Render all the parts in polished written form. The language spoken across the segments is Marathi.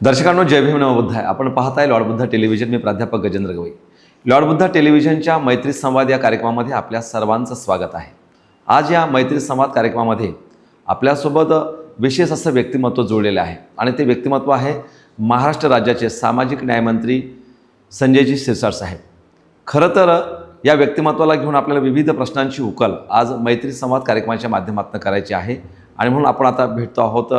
दर्शकांनो, जय भीम नमो बुद्धाय. आपण पाहताय लॉर्ड बुद्धा टेलिव्हिजन. मी प्राध्यापक गजेंद्र गवई. लॉर्ड बुद्धा टेलिव्हिजनच्या मैत्री संवाद या कार्यक्रमामध्ये आपल्या सर्वांचं स्वागत आहे. आज या मैत्री संवाद कार्यक्रमामध्ये आपल्यासोबत विशेष असं व्यक्तिमत्व जोडलेलं आहे आणि ते व्यक्तिमत्व आहे महाराष्ट्र राज्याचे सामाजिक न्यायमंत्री संजयजी शिरसाट साहेब. खरं तर या व्यक्तिमत्वाला घेऊन आपल्याला विविध प्रश्नांची उकल आज मैत्री संवाद कार्यक्रमाच्या माध्यमातून करायची आहे आणि म्हणून आपण आता भेटतो आहोत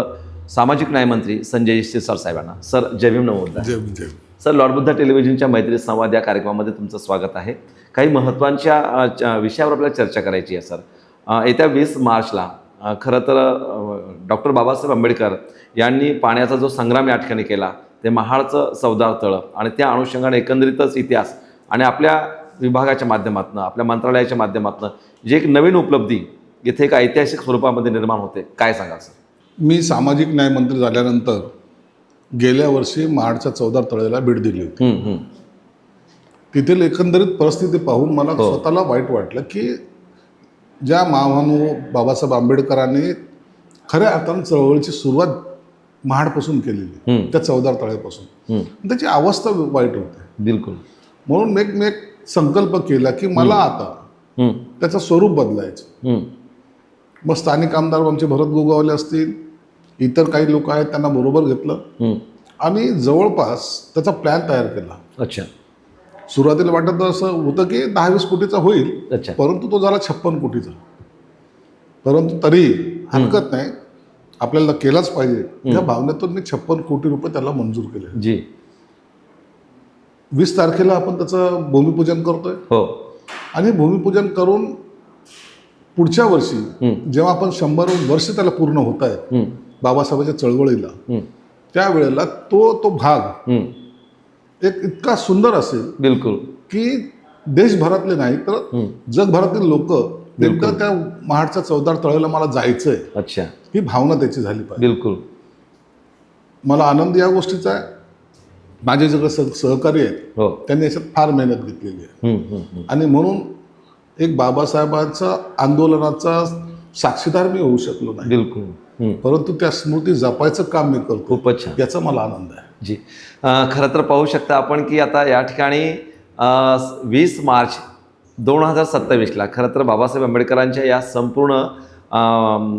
सामाजिक न्यायमंत्री संजय शिरसाट साहेबांना. सर, जय भीम नमो बुद्धाय. जय भीम, जय भीम. सर, लॉर्ड बुद्धा टेलिव्हिजनच्या मैत्री संवाद या कार्यक्रमामध्ये तुमचं स्वागत आहे. काही महत्त्वाच्या विषयावर आपल्याला चर्चा करायची आहे. सर, येत्या 20 मार्चला खरं तर डॉक्टर बाबासाहेब आंबेडकर यांनी पाण्याचा जो संग्राम या ठिकाणी केला ते महाडचं चवदार तळं आणि त्या अनुषंगाने एकंदरीतच इतिहास आणि आपल्या विभागाच्या माध्यमातून आपल्या मंत्रालयाच्या माध्यमातून जे एक नवीन उपलब्धी इथे एक ऐतिहासिक स्वरूपामध्ये निर्माण होते, काय सांगाल सर? मी सामाजिक न्यायमंत्री झाल्यानंतर गेल्या वर्षी महाडच्या चवदार तळ्याला भेट दिली होती. तिथील एकंदरीत परिस्थिती पाहून मला स्वतःला वाईट वाटलं की ज्या महामानव बाबासाहेब आंबेडकरांनी खऱ्या अर्थानं चळवळीची सुरुवात महाडपासून केलेली, त्या चवदार तळ्यापासून, त्याची अवस्था वाईट होते. बिलकुल. म्हणून मी एक संकल्प केला की मला आता त्याचं स्वरूप बदलायचं. मग स्थानिक आमदार आमचे भरत गोगावले असतील, इतर काही लोक आहेत, त्यांना बरोबर घेतलं आणि जवळपास त्याचा प्लॅन तयार केला. अच्छा. सुरुवातीला वाटत असं होतं की 10-20 कोटीचा होईल, अच्छा. परंतु तो झाला 56 कोटीचा. परंतु तरी हरकत नाही, आपल्याला केलाच पाहिजे या भावनेतून मी 56 कोटी रुपये त्याला मंजूर केले. जी. 20 तारखेला आपण त्याचं भूमिपूजन करतोय. हो. आणि भूमिपूजन करून पुढच्या वर्षी जेव्हा आपण 100 वर्ष त्याला पूर्ण होत आहेत बाबासाहेबांच्या चळवळीला, त्यावेळेला तो भाग एक इतका सुंदर असेल, बिलकुल, की देशभरातले नाही तर जगभरातील लोक नेमकं त्या महाडच्या चवदार तळ्याला मला जायचंय. अच्छा. ही भावना त्याची झाली पाहिजे. बिलकुल. मला आनंद या गोष्टीचा आहे. माझे सगळे सहकारी आहेत, हो, त्यांनी याच्यात फार मेहनत घेतलेली आहे आणि म्हणून एक बाबासाहेबांचा आंदोलनाचा साक्षीदार मी होऊ शकलो नाही. बिलकुल. परंतु त्या स्मृती जपायचं काम मी करतो. खूपच छान. याचा मला आनंद आहे. जी. खरं तर पाहू शकता आपण की आता या ठिकाणी 20 मार्च 2027ला खरं तर बाबासाहेब आंबेडकरांच्या या संपूर्ण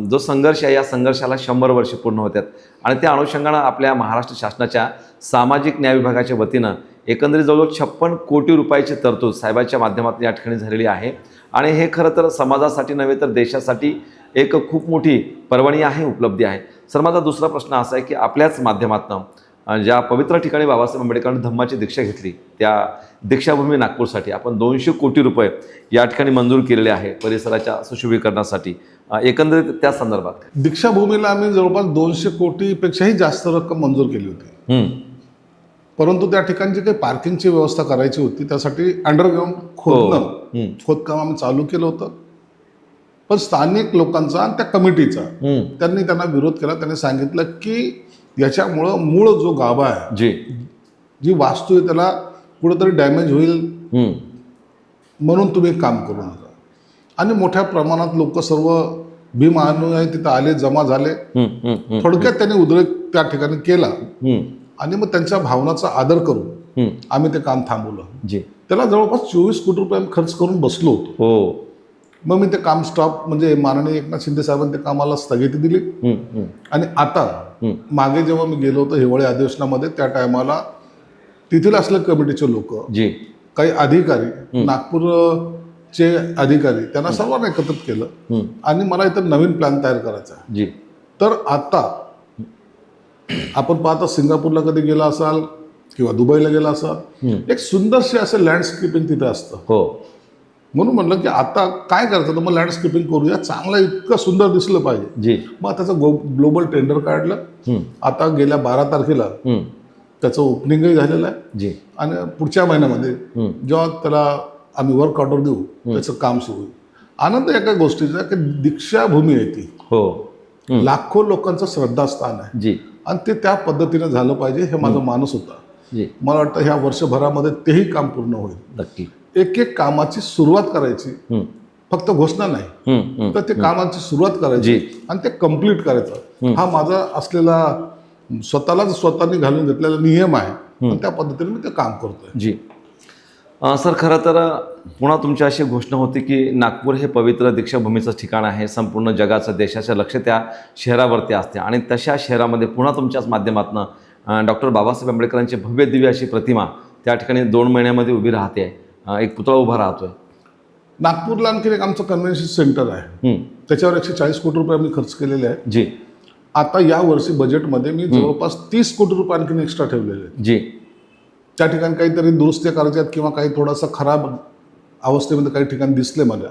जो संघर्ष आहे या संघर्षाला 100 वर्ष पूर्ण होतात आणि त्या अनुषंगानं आपल्या महाराष्ट्र शासनाच्या सामाजिक न्याय विभागाच्या वतीनं एकंदरीत जवळजवळ 56 कोटी रुपयाची तरतूद साहेबांच्या माध्यमातून या ठिकाणी झालेली आहे आणि हे खरं तर समाजासाठी नव्हे तर देशासाठी एक खूप मोठी पर्वणी आहे, उपलब्धी आहे. सर, माझा दुसरा प्रश्न असा आहे की आपल्याच माध्यमातून ज्या पवित्र ठिकाणी बाबासाहेब आंबेडकरांनी धम्माची दीक्षा घेतली त्या दीक्षाभूमी नागपूरसाठी आपण 200 कोटी रुपये या ठिकाणी मंजूर केलेले आहे परिसराच्या सुशोभीकरणासाठी. एकंदरीत त्या संदर्भात दीक्षाभूमीला आम्ही जवळपास 200 कोटीपेक्षाही जास्त रक्कम मंजूर केली होती. परंतु त्या ठिकाणी जी काही पार्किंगची व्यवस्था करायची होती त्यासाठी अंडरग्राऊंड खोदकाम आम्ही चालू केलं होतं. पण स्थानिक लोकांचा आणि त्या कमिटीचा त्यांना विरोध केला. त्यांनी सांगितलं की याच्यामुळं मूळ जो गाभा आहे, जी वास्तू आहे, त्याला कुठंतरी डॅमेज होईल, म्हणून तुम्ही काम करू नका. आणि मोठ्या प्रमाणात लोक सर्व भीम अनुयायी तिथं आले, जमा झाले. थोडक्यात त्यांनी उद्रेक त्या ठिकाणी केला आणि मग त्यांच्या भावनाचा आदर करून आम्ही ते काम थांबवलं. त्याला जवळपास 24 कोटी रुपये खर्च करून बसलो होतो. मग मी ते काम स्टॉप म्हणजे माननीय एकनाथ शिंदे साहेबांनी ते कामाला स्थगिती दिली. आणि आता मागे जेव्हा मी गेलो होतो हिवाळी अधिवेशनामध्ये, त्या टायमाला तिथील असले कमिटीचे लोक, काही अधिकारी, नागपूरचे अधिकारी, त्यांना सर्वांना एकत्रित केलं आणि मला इथं नवीन प्लॅन तयार करायचा आहे. तर आता आपण पाहता सिंगापूरला कधी गेला असाल किंवा दुबईला गेला असाल, एक सुंदरसे असं लँडस्केपिंग तिथे असतं. म्हणून म्हणलं की आता काय करायचं, तर मग लँडस्केपिंग करूया, चांगलं इतकं सुंदर दिसलं पाहिजे. मग त्याचं ग्लोबल टेंडर काढलं. आता गेल्या 12 तारखेला त्याचं ओपनिंगही झालेलं आहे आणि पुढच्या महिन्यामध्ये जेव्हा त्याला आम्ही वर्क ऑर्डर देऊ त्याचं काम सुरू होईल. आनंद एका गोष्टीचा की दीक्षाभूमी आहे ती, लाखो लोकांचं श्रद्धास्थान आहे आणि ते त्या पद्धतीने झालं पाहिजे हे माझा मानस होता. मला वाटतं ह्या वर्षभरामध्ये तेही काम पूर्ण होईल. नक्की. एक कामाची सुरुवात करायची, फक्त घोषणा नाही, तर ते कामाची सुरुवात करायची आणि ते कम्प्लीट करायचं. हा माझा असलेला स्वतःनी घालून घेतलेला नियम आहे आणि त्या पद्धतीने मी ते काम करतोय. जी सर, खरं तर पुन्हा तुमची अशी घोषणा होती की नागपूर हे पवित्र दीक्षाभूमीचं ठिकाण आहे, संपूर्ण जगाचं देशाचं लक्ष त्या शहरावरती असते आणि तशा शहरामध्ये पुन्हा तुमच्याच माध्यमातून डॉक्टर बाबासाहेब आंबेडकरांची भव्य दिव्य अशी प्रतिमा त्या ठिकाणी 2 महिन्यामध्ये उभी राहते, एक पुतळा उभा राहतोय. नागपूरला आणखी एक आमचं कन्व्हेन्शन सेंटर आहे, त्याच्यावर 140 कोटी रुपये आम्ही खर्च केलेले आहे. जी. आता या वर्षी बजेटमध्ये मी जवळपास 30 कोटी रुपये आणखी एक्स्ट्रा ठेवलेले आहेत. जी. त्या ठिकाणी काहीतरी दुरुस्ती करायच्यात किंवा काही थोडासा खराब अवस्थेमध्ये काही ठिकाणी दिसले मला,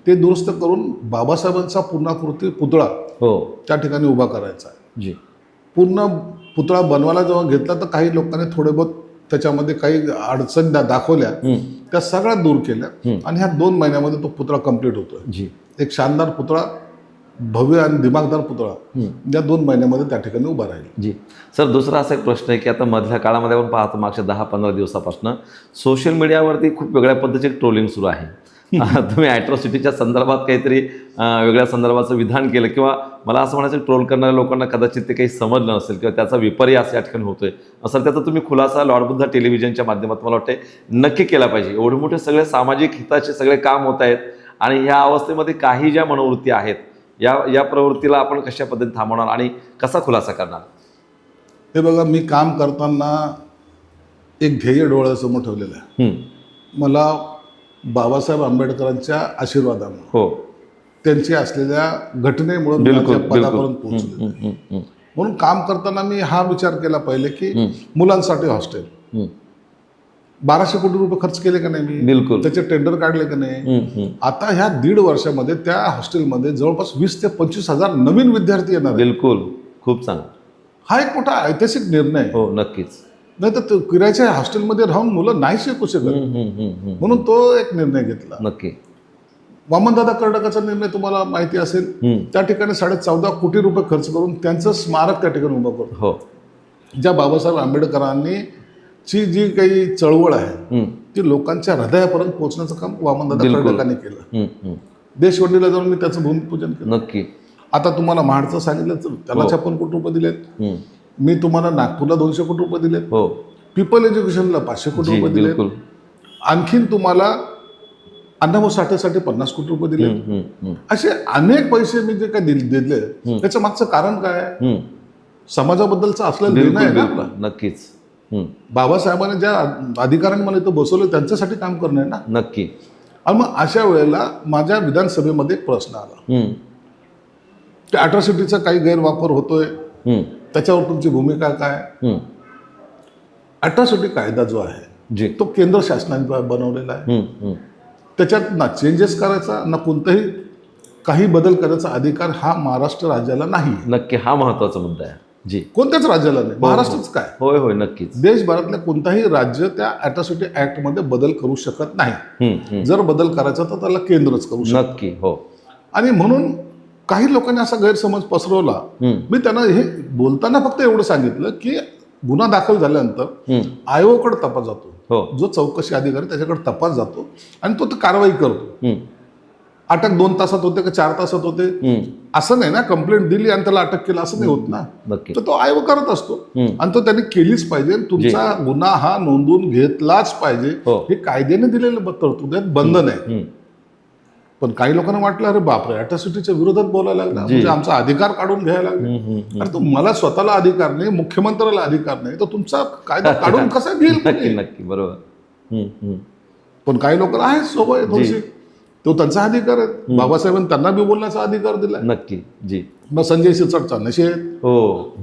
ते दुरुस्त करून बाबासाहेबांचा पूर्णाकृती पुतळा त्या ठिकाणी उभा करायचा आहे. जी. पूर्ण पुतळा बनवायला जेव्हा घेतला तर काही लोकांनी थोडे बहुत त्याच्यामध्ये काही अडचणी दाखवल्या, त्या सगळ्या दूर केल्या आणि ह्या 2 महिन्यामध्ये तो पुतळा कंप्लीट होतोय. जी. एक शानदार पुतळा, भव्य आणि दिमागदार पुतळा या 2 महिन्यामध्ये त्या ठिकाणी उभा राहील. जी सर, दुसरा असा एक प्रश्न आहे की आता मधल्या काळामध्ये आपण पाहतो मागच्या 10-15 दिवसापासून सोशल मीडियावरती खूप वेगळ्या पद्धतीचे ट्रोलिंग सुरू आहे. तुम्ही ॲट्रॉसिटीच्या संदर्भात काहीतरी वेगळ्या संदर्भाचं विधान केलं किंवा मला असं म्हणायचं ट्रोल करणाऱ्या लोकांना कदाचित ते काही समजलं नसेल किंवा त्याचा विपर्यास या ठिकाणी होतोय असं, त्याचा तुम्ही खुलासा लॉर्ड बुद्धा टेलिव्हिजनच्या माध्यमातून मला वाटते नक्की केला पाहिजे. एवढे मोठे सगळे सामाजिक हिताचे सगळे काम होत आहेत आणि ह्या अवस्थेमध्ये काही ज्या मनोवृत्ती आहेत या प्रवृत्तीला आपण कशा पद्धतीने थांबवणार आणि कसा खुलासा करणार? हे बघा, मी काम करताना एक ध्येय डोळ्यासमोर ठेवलेलं आहे. मला बाबासाहेब आंबेडकरांच्या आशीर्वादामुळे, त्यांची असलेल्या घटनेमुळे माझ्या पदापर्यंत पोहोचले. म्हणून काम करताना मी हा विचार केला पाहिजे की मुलांसाठी हॉस्टेल 1200 कोटी रुपये खर्च केले का नाही मी, बिलकुल त्याचे टेंडर काढले का नाही. आता ह्या 1.5 वर्षामध्ये त्या हॉस्टेलमध्ये जवळपास 20 ते 25 हजार नवीन विद्यार्थी येणार. बिलकुल, खूप चांगला. हा एक मोठा ऐतिहासिक निर्णय आहे. हो, नक्कीच. नाही तर किरायच्या हॉस्टेलमध्ये राहून मुलं नाही शिकू शकत, म्हणून तो एक निर्णय घेतला. नक्की. वामनदादा कर्डकाचा निर्णय तुम्हाला माहिती असेल, त्या ठिकाणी 14.5 कोटी रुपये खर्च करून त्यांचं स्मारक त्या ठिकाणी उभं करतो. ज्या बाबासाहेब आंबेडकरांनी ची जी काही चळवळ आहे ती लोकांच्या हृदयापर्यंत पोहोचण्याचं काम वामनदादा कर्डकांनी केलं. देशवंडीला जाऊन मी त्याचं भूमिपूजन केलं. नक्की. आता तुम्हाला महाडचं सांगितलं तर त्याला 56 कोटी रुपये दिलेत. मी तुम्हाला नागपूरला 200 कोटी रुपये दिलेत. पीपल एज्युकेशनला 500 कोटी रुपये दिलेत. आणखीन तुम्हाला अण्णाभाऊ साठेसाठी 50 कोटी रुपये दिले. असे अनेक पैसे मी जे काय दिले त्याच्या मागचं कारण काय? समाजाबद्दलचं असलेलं निर्णय आहे ना आपला. नक्कीच. बाबासाहेबांनी ज्या अधिकाऱ्यांनी मला इथं बसवलं त्यांच्यासाठी काम करणं आहे ना. नक्की. आणि मग अशा वेळेला माझ्या विधानसभेमध्ये एक प्रश्न आला की अॅट्रॉसिटीचा काही गैरवापर होतोय, त्याच्यावर तुमची भूमिका काय? अॅट्रॉसिटी कायदा जो आहे तो केंद्र शासनाने बनवलेला आहे. त्याच्यात ना चेंजेस करायचा ना कोणताही काही बदल करायचा अधिकार हा महाराष्ट्र राज्याला नाही. नक्की, हा महत्वाचा मुद्दा आहे. जी. कोणत्याच राज्याला नाही, महाराष्ट्रच काय. होय होय, नक्कीच. देशभरातल्या कोणताही राज्य त्या अॅट्रॉसिटी ऍक्ट मध्ये बदल करू शकत नाही. जर बदल करायचा तर त्याला केंद्रच करू शकतो. नक्की. हो. आणि म्हणून काही लोकांनी असा गैरसमज पसरवला. मी त्यांना हे बोलताना फक्त एवढं सांगितलं की गुन्हा दाखल झाल्यानंतर आयोगाकडे तपास जातो, जो चौकशी अधिकारी त्याच्याकडे तपास जातो आणि तो कारवाई करतो. अटक 2 तासात होते का 4 तासात होते असं नाही ना. कंप्लेंट दिली आणि त्याला अटक केलं असं नाही होत ना. तर तो आयोग करत असतो आणि तो त्यांनी केलीच पाहिजे. तुमचा गुन्हा हा नोंदवून घेतलाच पाहिजे. हे कायद्याने दिलेलं तरतूद आहे, बंधन आहे. पण काही लोकांना वाटलं अरे बापरे अॅट्रॉसिटीच्या विरोधात बोलायला लागला, म्हणजे आमचा अधिकार काढून घ्यायला लागला. अरे तो मला स्वतःला अधिकार नाही, मुख्यमंत्र्याला अधिकार नाही, तर तुमचा कायदा काढून कसा घेईल? नक्की, बरोबर. पण काही लोकांना आहे सोबत थोडीशी, तो त्यांचा अधिकार आहे. बाबासाहेबांनी त्यांना बी बोलण्याचा अधिकार दिला. नक्की. जी. मग संजय शिरसाटचा निषेध,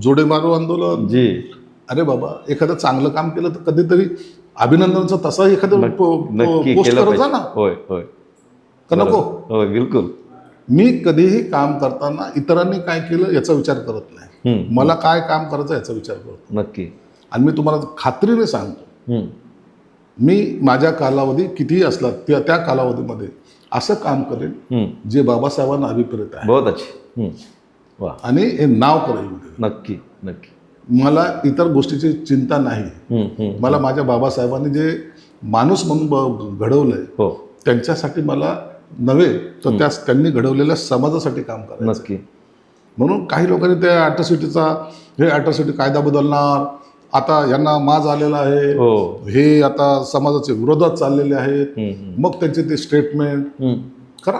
जोडे मारो आंदोलन. जी. अरे बाबा, एखादं चांगलं काम केलं तर कधीतरी अभिनंदनचं तसं एखादं पोस्ट करत जा ना. होय होय. का नको? होय, बिलकुल. मी कधीही काम करताना इतरांनी काय केलं याचा विचार करत नाही, मला काय काम करायचं याचा विचार करतो. नक्की. आणि मी तुम्हाला खात्रीने सांगतो, मी माझ्या कालावधी कितीही असला त्या कालावधीमध्ये असं काम करेन जे बाबासाहेबांना अभिप्रेत आहे. बहुत अच्छे. वा. आणि हे नाव करेल. नक्की नक्की. मला इतर गोष्टीची चिंता नाही. मला माझ्या बाबासाहेबांनी जे माणूस म्हणून घडवलंय त्यांच्यासाठी मला नव्हे तर त्यांनी घडवलेल्या समाजासाठी काम करायचं. नक्की. म्हणून काही लोकांनी त्या अॅट्रॉसिटी कायदा बदलणार, आता यांना माज आलेला आहे, हो. हे आता समाजाच्या विरोधात चाललेले आहेत, मग त्यांचे ते स्टेटमेंट करा.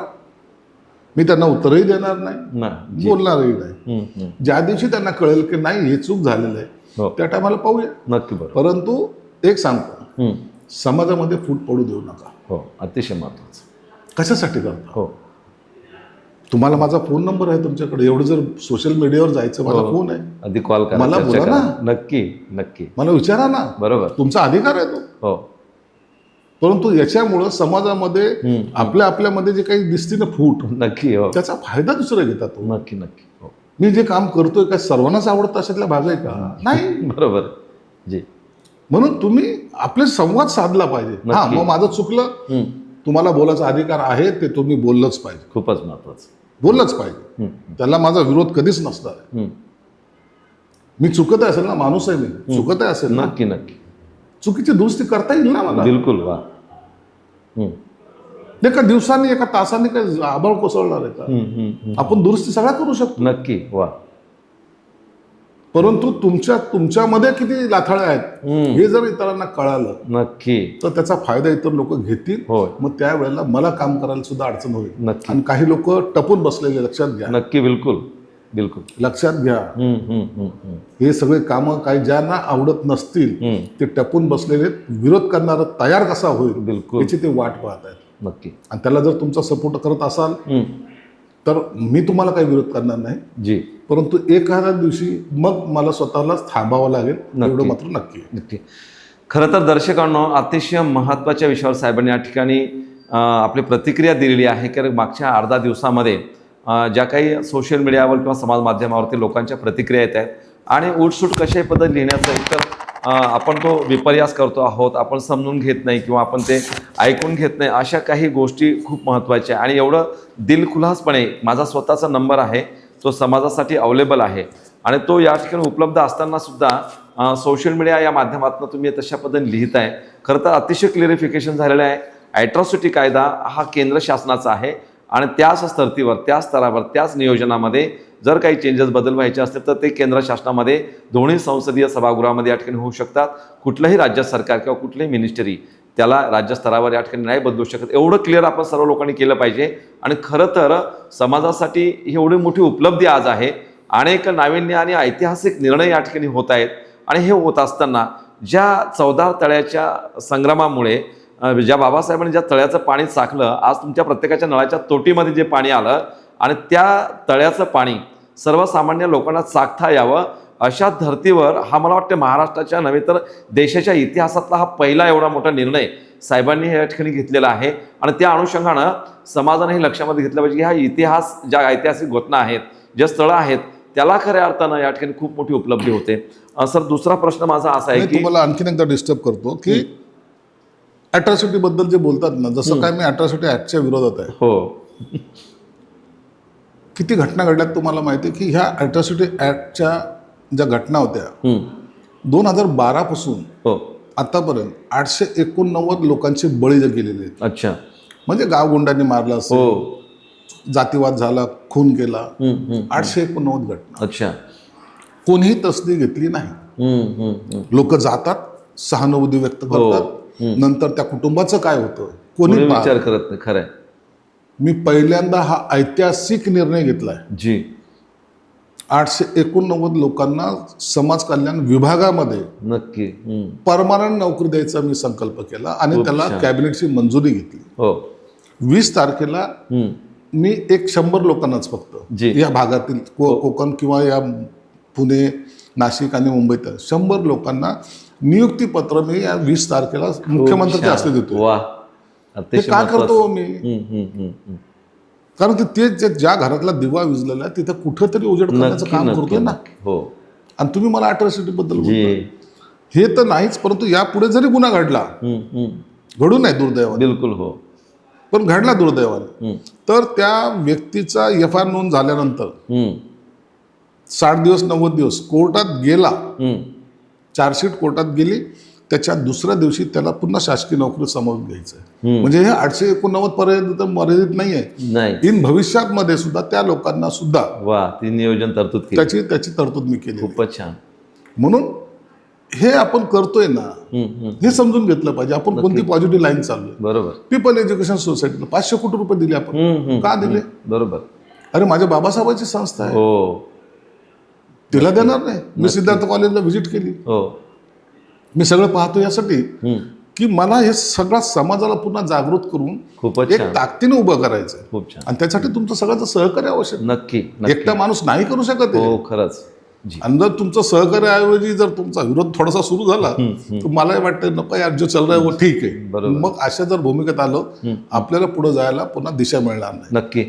मी त्यांना उत्तरही देणार नाही, बोलणारही नाही. ज्या दिवशी त्यांना कळेल की नाही हे चूक झालेलं आहे, त्या टायमाला पाहूया. नक्की बरोबर. परंतु एक सांगतो, समाजामध्ये फूट पडू देऊ नका. हो, अतिशय महत्वाचं. कशासाठी करता? हो, तुम्हाला माझा फोन नंबर आहे तुमच्याकडे, एवढं जर सोशल मीडियावर जायचं, माझा फोन आहे, आधी कॉल करा, मला चर्चा बोला करा. ना. नक्की नक्की मला विचारा ना, बरोबर. तुमचा अधिकार आहे तो. हो, परंतु याच्यामुळं समाजामध्ये आपल्यामध्ये जे काही दिसते ना फूट, नक्की. हो, त्याचा फायदा दुसरे घेतात. नक्की नक्की. हो, मी जे काम करतोय काय सर्वांनाच आवडतं अशातला भाग आहे का? नाही. बरोबर जी. म्हणून तुम्ही आपले संवाद साधला पाहिजे. हा, मग माझं चुकलं, तुम्हाला बोलायचा अधिकार आहे, ते तुम्ही बोललंच पाहिजे. खूपच महत्वाचं. बोललंच पाहिजे. त्याला माझा विरोध कधीच नसणार. मी चुकत असेल ना, माणूस आहे मी, चुकत असेल ना, नक्की नक्की. चुकीची दुरुस्ती करता येईल ना मला. बिलकुल. वा. एका दिवसाने एका तासाने काय आबाळ कोसळणार आहे का? आपण दुरुस्ती सगळ्या करू शकतो. नक्की. वा. परंतु तुमच्यामध्ये किती लाथाळे आहेत हे जर इतरांना कळालं, नक्की, तर त्याचा फायदा इतर लोक घेतील. होय. मग त्यावेळेला मला काम करायला सुद्धा अडचण होईल. नक्की. आणि काही लोक टपून बसलेले, लक्षात घ्या. नक्की. बिलकुल बिलकुल. लक्षात घ्या. हे सगळे कामं काही ज्यांना आवडत नसतील ते टपून बसलेले, विरोध करणारा तयार कसा होईल बिलकुल, याची ते वाट पाहत आहेत. नक्की. आणि त्याला जर तुमचा सपोर्ट करत असाल तर मी तुम्हाला काही विरोध करणार नाही जी. परंतु एखाद्या दिवशी मग मला स्वतःलाच थांबावं लागेल, एवढं मात्र नक्की. नक्की. खरं तर दर्शकांनो, अतिशय महत्त्वाच्या विषयावर साहेबांनी या ठिकाणी आपली प्रतिक्रिया दिलेली आहे की मागच्या अर्धा दिवसामध्ये ज्या काही सोशल मीडियावर किंवा समाज माध्यमावरती लोकांच्या प्रतिक्रिया येत आहेत आणि उठसूट कशाही पद्धत लिहिण्याचं, एकतर आपण तो विपर्यास करतो आहोत, आपण समजून घेत नाही किंवा आपण ते ऐकून घेत नाही, अशा काही गोष्टी खूप महत्त्वाच्या. आणि एवढं दिलखुलासपणे माझा स्वतःचा नंबर आहे, तो समाजासाठी अवेलेबल आहे आणि तो या ठिकाणी उपलब्ध असताना सुद्धा सोशल मीडिया या माध्यमातून तुम्ही तशा पद्धतीने लिहित आहे. खरं तर अतिशय क्लिअरिफिकेशन झालेलं आहे. ॲट्रॉसिटी कायदा हा केंद्र शासनाचा आहे आणि त्याच स्तरावर, त्याच स्तरावर, त्याच नियोजनामध्ये जर काही चेंजेस बदल व्हायचे असतील तर ते केंद्र शासनामध्ये दोन्ही संसदीय सभागृहामध्ये या ठिकाणी होऊ शकतात. कुठलंही राज्य सरकार किंवा कुठलीही मिनिस्टरी त्याला राज्यस्तरावर या ठिकाणी नाही बदलू शकत. एवढं क्लिअर आपण सर्व लोकांनी केलं पाहिजे. आणि खरं तर समाजासाठी ही एवढी मोठी उपलब्धी आज आहे. अनेक नाविन्य आणि ऐतिहासिक निर्णय या ठिकाणी होत आहेत आणि हे होत असताना ज्या 14 तळ्याच्या संग्रामामुळे ज्या बाबासाहेबांनी ज्या तळ्याचं पाणी चाकलं, आज तुमच्या प्रत्येकाच्या नळाच्या तोटीमध्ये जे पाणी आलं आणि त्या तळ्याचं पाणी सर्वसामान्य लोकांना चाकता यावं, अशा धर्तीवर हा मला वाटतं महाराष्ट्राच्या नव्हे तर देशाच्या इतिहासातला हा पहिला एवढा मोठा निर्णय साहेबांनी या ठिकाणी घेतलेला आहे. आणि त्या अनुषंगानं समाजानेही लक्षामध्ये घेतलं पाहिजे की हा इतिहास, ज्या ऐतिहासिक घटना आहेत, ज्या स्थळं आहेत, त्याला खऱ्या अर्थानं या ठिकाणी खूप मोठी उपलब्धी होते. सर, दुसरा प्रश्न माझा असा आहे की तुम्हाला आणखीन एकदा डिस्टर्ब करतो की अॅट्रॉसिटी बद्दल जे बोलतात ना, जसं काय मी अॅट्रॉसिटी ॲक्टच्या विरोधात आहे. हो. किती घटना घडल्यात तुम्हाला माहिती आहे की ह्या अॅट्रॉसिटी ॲक्टच्या ज्या घटना होत्या 2012 पासून हो आतापर्यंत 889 लोकांचे बळी गेलेले आहेत. अच्छा. म्हणजे गावगुंडांनी मारलं असेल, हो, जातीवाद झाला, खून केला, 889 घटना. अच्छा. कोणीही तसदी घेतली नाही. लोक जातात, सहानुभूती व्यक्त करतात, नंतर त्या कुटुंबाचं काय होतं कोणी विचार करत नाही. खरंय. मी पहिल्यांदा हा ऐतिहासिक निर्णय घेतलाय जी. 889 लोकांना समाज कल्याण विभागामध्ये नक्की. परमनंट नोकरी द्यायचा मी संकल्प केला आणि त्याला कॅबिनेटची मंजुरी घेतली. हो. 20 तारखेला मी 100 लोकांनाच फक्त या भागातील कोकण किंवा या पुणे, नाशिक आणि मुंबईत 100 लोकांना नियुक्तीपत्र मी या 20 तारखेला मुख्यमंत्र्यांच्या हस्ते देतो. ते काय करतो मी, कारण ते ज्या घरातला दिवा विजलेला आहे तिथे कुठेतरी उजेड करण्याचं काम करतोय ना. हो. आणि तुम्ही मला अॅट्रॉसिटी बद्दल बोलताय, हे तर नाहीच, परंतु यापुढे जरी गुन्हा घडला, घडू नये दुर्दैवाने, बिलकुल हो, पण घडला दुर्दैवाने, तर त्या व्यक्तीचा FIR नोंद झाल्यानंतर 60 दिवस 90 दिवस कोर्टात गेला, चार्जशीट कोर्टात गेली त्याच्या दुसऱ्या दिवशी त्याला पुन्हा शासकीय नोकरी समोर घ्यायचं आहे. म्हणजे हे 889 पर्यंत मर्यादित नाही आहे. नाही इन भविष्यात मध्ये सुद्धा त्या लोकांना सुद्धा वा, ती नियोजन तरतूद केली. त्याची तरतूद मी केली. खूपच छान. म्हणून हे आपण करतोय ना, हे समजून घेतलं पाहिजे आपण कोणती पॉझिटिव्ह लाईन चाललोय. बरोबर. पीपल एज्युकेशन सोसायटीला 500 कोटी रुपये दिले आपण. का दिले? बरोबर. अरे माझ्या बाबासाहेबांची संस्था आहे, हो तिला देणार नाही. मी सिद्धार्थ कॉलेजला व्हिजिट केली. हो. मी सगळं पाहतो यासाठी की मला हे सगळ्या समाजाला पुन्हा जागृत करून खूपच एक छान. ताकदीने उभं करायचं आहे. खूप छान. आणि त्यासाठी तुमचं सगळ्याचं सहकार्य आवश्यक. नक्की एकटा माणूस नाही करू शकत आहे. हो खरंच. आणि जर तुमचं सहकार्याऐवजी जर तुमचा विरोध थोडासा सुरू झाला तर मलाही वाटतं नको यार, जो चल रहा है वो ठीक आहे. मग अशा जर भूमिकेत आलो आपल्याला पुढे जायला पुन्हा दिशा मिळणार नाही. नक्की.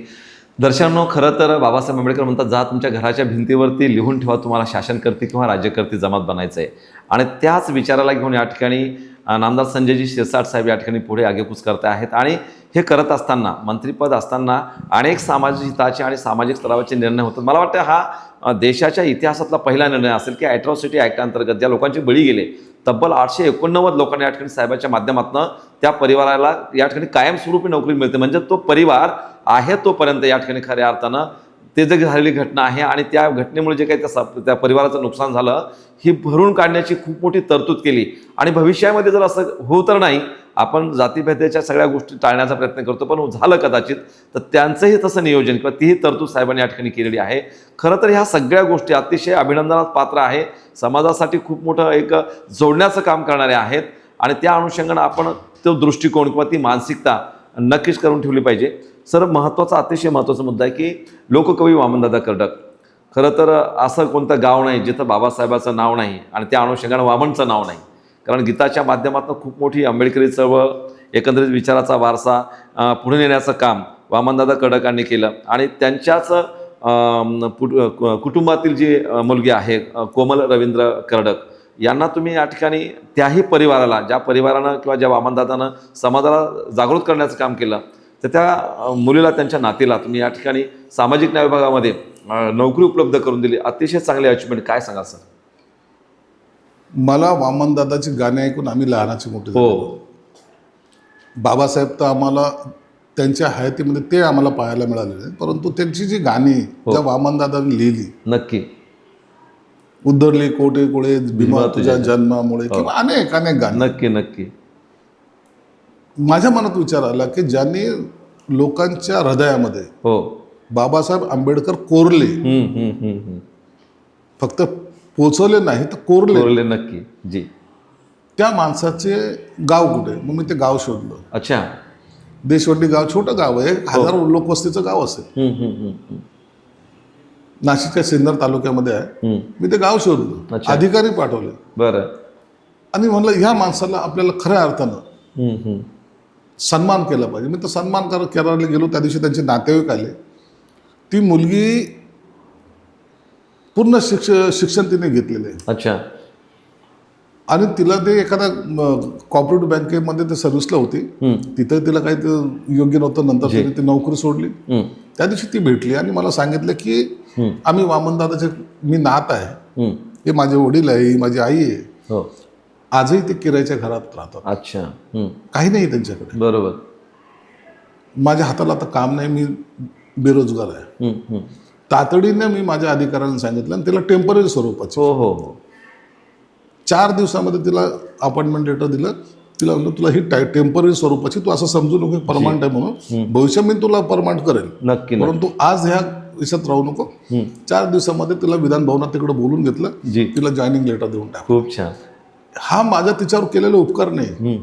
दर्शकांनो, खरं तर बाबासाहेब आंबेडकर म्हणतात, जा तुमच्या घराच्या भिंतीवरती लिहून ठेवा तुम्हाला शासनकर्ते किंवा राज्यकर्ते जमात बनायचं आहे. आणि त्याच विचाराला घेऊन या ठिकाणी नामदार संजयजी शिरसाट साहेब या ठिकाणी पुढे आगेकूच करत आहेत. आणि हे करत असताना, मंत्रिपद असताना अनेक सामाजिक हिताचे आणि सामाजिक स्तरावरचे निर्णय होतात. मला वाटतं हा देशाच्या इतिहासातला पहिला निर्णय असेल की ॲट्रॉसिटी ॲक्ट अंतर्गत ज्या लोकांचे बळी गेले, तब्बल 889 लोकांना या ठिकाणी साहेबांच्या माध्यमातून त्या परिवाराला या ठिकाणी कायमस्वरूपी नोकरी मिळते. म्हणजे तो परिवार आहे तोपर्यंत या ठिकाणी खऱ्या अर्थानं ते जे झालेली घटना आहे आणि त्या घटनेमुळे जे काही त्या परिवाराचं नुकसान झालं, ही भरून काढण्याची खूप मोठी तरतूद केली. आणि भविष्यामध्ये जर असं होऊ तर नाही, आपण जातीभेदाच्या सगळ्या गोष्टी टाळण्याचा प्रयत्न करतो, पण झालं कदाचित तर त्यांचंही तसं नियोजन किंवा तीही तरतूद साहेबांनी या ठिकाणी केलेली आहे. खरं तर ह्या सगळ्या गोष्टी अतिशय अभिनंदनास पात्र आहे. समाजासाठी खूप मोठं एक जोडण्याचं काम करणारे आहेत. आणि त्या अनुषंगानं आपण तो दृष्टिकोन किंवा ती मानसिकता नक्कीच करून ठेवली पाहिजे. सर, अतिशय महत्त्वाचा मुद्दा आहे की लोककवी वामनदादा कर्डक, खरं तर असं कोणतं गाव नाही जिथं बाबासाहेबाचं नाव नाही आणि त्या अनुषंगानं वामनचं नाव नाही. कारण गीताच्या माध्यमातून खूप मोठी आंबेडकरी चळवळ, एकंदरीत विचाराचा वारसा पुढे नेण्याचं काम वामनदादा कर्डकांनी केलं. आणि त्यांच्याच कुटुंबातील जी मुलगी आहे कोमल रवींद्र कर्डक, यांना तुम्ही या ठिकाणी त्याही परिवाराला, ज्या परिवारानं किंवा ज्या वामनदादानं समाजाला जागृत करण्याचं काम केलं, तर त्या मुलीला, त्यांच्या नातीला तुम्ही या ठिकाणी सामाजिक न्याय विभागामध्ये नोकरी उपलब्ध करून दिली. अतिशय चांगली अचिव्हमेंट. काय सांगा सर? मला वामनदादाची गाणी ऐकून आम्ही लहानाची मोठी झालो. बाबासाहेब तर आम्हाला त्यांच्या हयातीमध्ये ते आम्हाला पाहायला मिळालेले, परंतु त्यांची जी गाणी ज्या वामनदादांनी लिहिली, नक्की, उद्धरली कोटे कोळे, भीमा तुझ्या जन्मामुळे, किंवा अनेक गाणी, नक्की नक्की माझ्या मनात विचार आला की ज्यांनी लोकांच्या हृदयामध्ये बाबासाहेब आंबेडकर कोरले, फक्त पोचवले नाही तर कोरले. नक्की जी. त्या माणसाचे गाव कुठे? मग मी ते गाव शोधलं. अच्छा. देशवंडी गाव छोटं गाव आहे, 1000 लोकवस्तीचं गाव असेल, नाशिकच्या सिन्नर तालुक्यामध्ये आहे. मी ते गाव शोधलं, अधिकारी पाठवले. बरं. आणि म्हणलं ह्या माणसाला आपल्याला खऱ्या अर्थानं सन्मान केला पाहिजे. मी तर सन्मान करायला गेलो. त्या दिवशी त्यांचे नातेवाईक आले. ती मुलगी पूर्ण शिक्षण तिने घेतलेलं आहे. अच्छा. आणि तिला ते एखाद्या कॉर्पोरेटिव्ह बँकेमध्ये ते सर्व्हिसला होती. तिथं तिला काही योग्य नव्हतं. नंतर तिने ती नोकरी सोडली. त्या दिवशी ती भेटली आणि मला सांगितलं की आम्ही वामनदादाचे, मी नात आहे, हे माझे वडील आहे, ही माझी आई आहे. आजही ते किरायच्या घरात राहतात. अच्छा. काही नाही त्यांच्याकडे. बरोबर. माझ्या हाताला आता काम नाही, मी बेरोजगार आहे. तातडीने मी माझ्या अधिकाऱ्यांना सांगितलं आणि तिला टेम्पररी स्वरूपाची 4 दिवसामध्ये तिला अपॉइंटमेंट लेटर दिलं. तिला म्हणलं तुला ही टेम्पररी स्वरूपाची, तू असं समजू नको परमनंट आहे म्हणून, भविष्यात मी तुला परमनंट करेल, नक्की, परंतु आज ह्या विषयात राहू नको. 4 दिवसामध्ये तिला विधान भवनात तिकडे बोलून घेतलं. तिला जॉईनिंग लेटर देऊन टाकलं. खूप छान. हा माझा तिच्यावर केलेला उपकार नाही.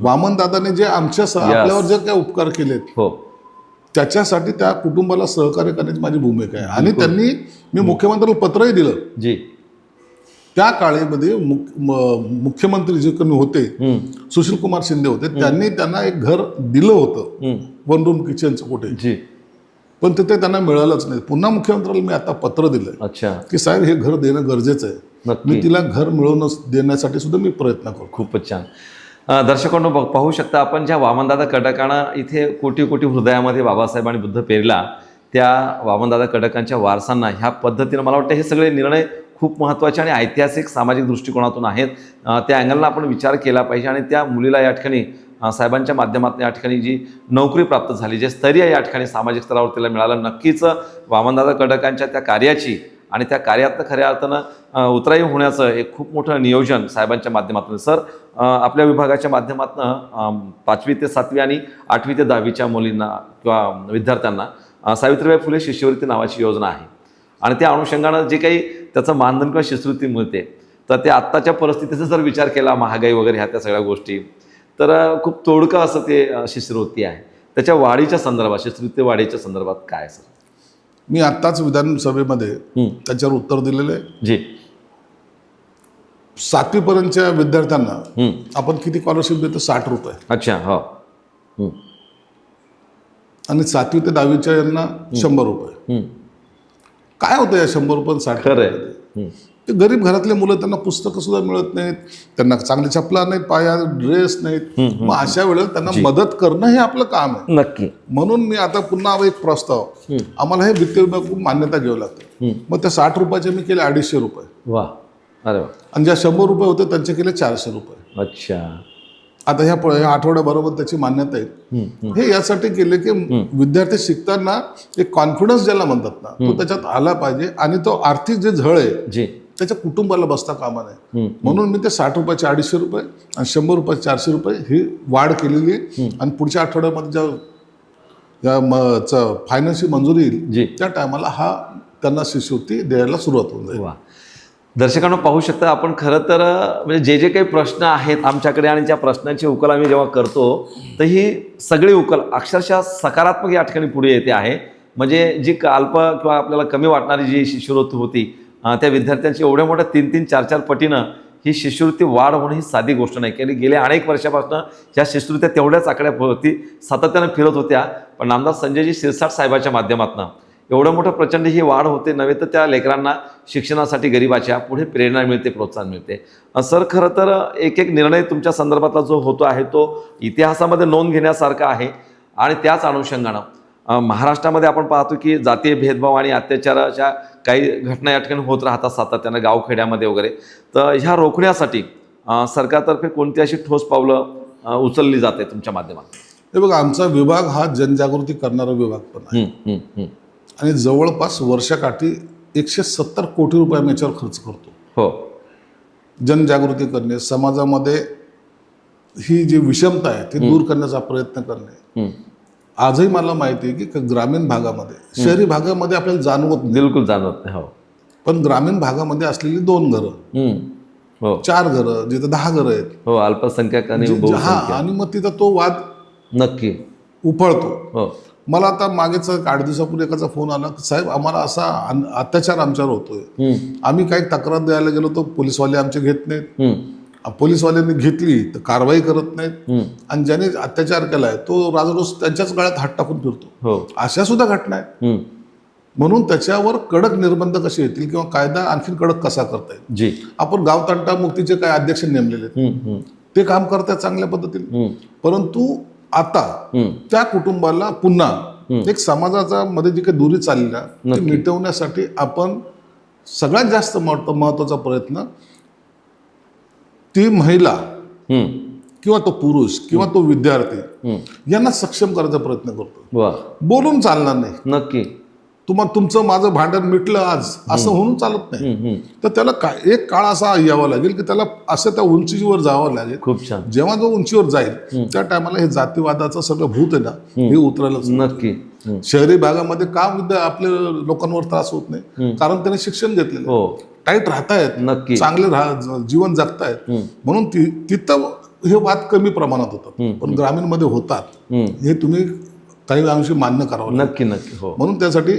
वामनदादाने जे आपल्यावर जे काय उपकार केलेत, त्याच्यासाठी त्या कुटुंबाला सहकार्य करण्याची माझी भूमिका आहे. आणि त्यांनी, मी मुख्यमंत्र्याला पत्रही दिलं जी. त्या काळामध्ये मुख्यमंत्री जे कोणी होते, सुशील कुमार शिंदे होते, त्यांनी त्यांना एक घर दिलं होतं, 1 रूम किचनचं कुठे, पण तिथे त्यांना मिळालंच नाही. पुन्हा मुख्यमंत्र्याला मी आता पत्र दिलं की साहेब हे घर देणं गरजेचं आहे. मी तिला घर मिळवून देण्यासाठी सुद्धा मी प्रयत्न करतो. खूपच छान. दर्शकांनो, पाहू शकता आपण, ज्या वामनदादा कर्डकांना इथे कोटी कोटी हृदयामध्ये बाबासाहेबांनी बुद्ध पेरला, त्या वामनदादा कर्डकांच्या वारसांना ह्या पद्धतीनं मला वाटतं हे सगळे निर्णय खूप महत्त्वाचे आणि ऐतिहासिक सामाजिक दृष्टिकोनातून आहेत. त्या अँगलला आपण विचार केला पाहिजे आणि त्या मुलीला या ठिकाणी साहेबांच्या माध्यमातून या ठिकाणी जी नोकरी प्राप्त झाली, जे स्थैर्य या ठिकाणी सामाजिक स्तरावर तिला मिळालं, नक्कीच वामनदादा खडकांच्या त्या कार्याची आणि त्या कार्यातनं खऱ्या अर्थानं उतराई होण्याचं एक खूप मोठं नियोजन साहेबांच्या माध्यमातून. सर, आपल्या विभागाच्या माध्यमातून 5वी ते 7वी आणि 8वी ते 10वीच्या मुलींना किंवा विद्यार्थ्यांना सावित्रीबाई फुले शिष्यवृत्ती नावाची योजना आहे आणि त्या अनुषंगानं जे काही त्याचं मानधन किंवा शिष्यवृत्ती मिळते, तर ते आत्ताच्या परिस्थितीचा जर विचार केला, महागाई वगैरे ह्या त्या सगळ्या गोष्टी, तर खूप तोडकं असं ते शिष्यवृत्ती आहे. त्याच्या वाढीच्या संदर्भात, शिष्यवृत्ती वाढीच्या संदर्भात काय सर? मी आत्ताच विधानसभेमध्ये त्याच्यावर उत्तर दिलेलं आहे. जी. 7वी पर्यंतच्या विद्यार्थ्यांना आपण किती स्कॉलरशिप देतो? 60 रुपये. अच्छा. हो. आणि 7वी ते 10वीच्या यांना 100 रुपये. काय होतं या 100 रुपये 60 खरं रुपये? ते गरीब घरातले मुलं, त्यांना पुस्तकं सुद्धा मिळत नाहीत, त्यांना चांगली चपला नाहीत, पाया ड्रेस नाहीत. मग अशा वेळेला त्यांना मदत करणं हे आपलं काम आहे. नक्की. म्हणून मी आता पुन्हा एक प्रस्ताव, आम्हाला हे वित्त विभागाकडून मान्यता घ्यावी लागते. मग त्या 60 रुपयाचे मी केले 250 रुपये. वा. अरे वा. आणि ज्या 100 रुपये होते त्यांचे केले 400 रुपये. अच्छा. आता ह्या आठवड्याबरोबर त्याची मान्यता आहे. हे यासाठी केले की विद्यार्थी शिकताना एक कॉन्फिडन्स ज्याला म्हणतात ना, तो त्याच्यात आला पाहिजे आणि तो आर्थिक जे झळ आहे जी, त्याच्या कुटुंबाला बसता कामा नये. म्हणून मी ते 60 रुपयाचे 250 रुपये आणि 100 रुपये 400 रुपये ही वाढ केलेली आहे. आणि पुढच्या आठवड्यामध्ये ज्या फायनान्सची मंजुरी येईल त्या टायमाला त्यांना शिष्यवृत्ती द्यायला सुरुवात होऊन जाईल. वा. दर्शकांना पाहू शकता आपण. खरं तर म्हणजे जे काही प्रश्न आहेत आमच्याकडे आणि ज्या प्रश्नांची उकल आम्ही जेव्हा करतो, तर ही सगळी उकल अक्षरशः सकारात्मक या ठिकाणी पुढे येते आहे. म्हणजे जी अल्प किंवा आपल्याला कमी वाटणारी जी शिष्यवृत्ती होती, त्या विद्यार्थ्यांची एवढ्या मोठ्या 3-3, 4-4 पटीनं ही शिष्यवृत्ती वाढ होणं ही साधी गोष्ट नाही. केली गेल्या अनेक वर्षापासून ह्या शिष्यवृत्त्या तेवढ्याच आकड्यावरती सातत्यानं फिरत होत्या, पण नामदार संजयजी शिरसाट साहेबाच्या माध्यमातून एवढं मोठं प्रचंड ही वाढ होते नव्हे, तर त्या लेकरांना शिक्षणासाठी गरिबाच्या पुढे प्रेरणा मिळते, प्रोत्साहन मिळते. सर, खरं तर एक एक निर्णय तुमच्या संदर्भातला जो होतो आहे तो इतिहासामध्ये नोंद घेण्यासारखा आहे. आणि त्याच अनुषंगानं महाराष्ट्रामध्ये आपण पाहतो की जातीय भेदभाव आणि अत्याचाराच्या काही घटना या ठिकाणी होत राहतात सातत्यानं गावखेड्यामध्ये वगैरे. तर ह्या रोखण्यासाठी सरकारतर्फे कोणती अशी ठोस पावलं उचलली जाते तुमच्या माध्यमातून? हे बघा, आमचा विभाग हा जनजागृती करणारा विभाग पण आहे आणि जवळपास वर्षाकाठी 170 कोटी रुपये आम्ही याच्यावर खर्च करतो. हो. जनजागृती करणे, समाजामध्ये ही जी विषमता आहे ती दूर करण्याचा प्रयत्न करणे. आजही मला माहिती आहे की ग्रामीण भागामध्ये, शहरी भागामध्ये आपल्याला जाणवत नाही, बिलकुल जाणवत नाही. हो. पण ग्रामीण भागामध्ये असलेली 2 घरं, 4 घरं, जिथं 10 घरं आहेत, हो, अल्पसंख्याक आणि आणि मग तिथं तो वाद नक्की उफळतो. हो. मला आता मागेच 8 दिवसापूर्वी एकाचा फोन आला, साहेब आम्हाला असा अत्याचार आमच्यावर होतोय, आम्ही काही तक्रार द्यायला गेलो तर पोलीसवाले आमचे घेत नाहीत, पोलीसवाल्यांनी घेतली तर कारवाई करत नाहीत, आणि ज्याने अत्याचार केलाय तो राजरोज त्यांच्याच गळ्यात हात टाकून फिरतो. अशा सुद्धा घटना आहेत. म्हणून त्याच्यावर कडक निर्बंध कसे येतील किंवा कायदा आणखी कडक कसा करता येईल. आपण गाव तंटा मुक्तीचे काही अध्यक्ष नेमलेले आहेत, ते काम करतात चांगल्या पद्धतीने. परंतु आता त्या कुटुंबाला पुन्हा एक समाजाचा मध्ये जी काही दुरी चालली ना ती मिटवण्यासाठी आपण सगळ्यात जास्त महत्वाचा प्रयत्न ती महिला किंवा तो पुरुष किंवा तो विद्यार्थी यांना सक्षम करायचा प्रयत्न करतो. बोलून चालणार नाही. नक्की. तुमचं माझं भांडण मिटलं आज असं होऊन चालत नाही. तर त्याला एक काळ असा यावा लागेल की त्याला असं त्या उंचीवर जावं लागेल. खूप छान. जेव्हा जो उंचीवर जाईल त्या टायमाला हे जातीवादाचं सगळं भूत आहे ना हे उतरायलाच. नक्की. शहरी भागामध्ये का आपल्या लोकांवर त्रास होत नाही? कारण त्यांनी शिक्षण घेतलेलं, टाईट राहतायत, नक्की चांगले जीवन जगतायत, म्हणून तिथं हे वाद कमी प्रमाणात होतात. पण ग्रामीण मध्ये होतात हे तुम्ही काही अंशी मान्य करावं. नक्की नक्की. म्हणून त्यासाठी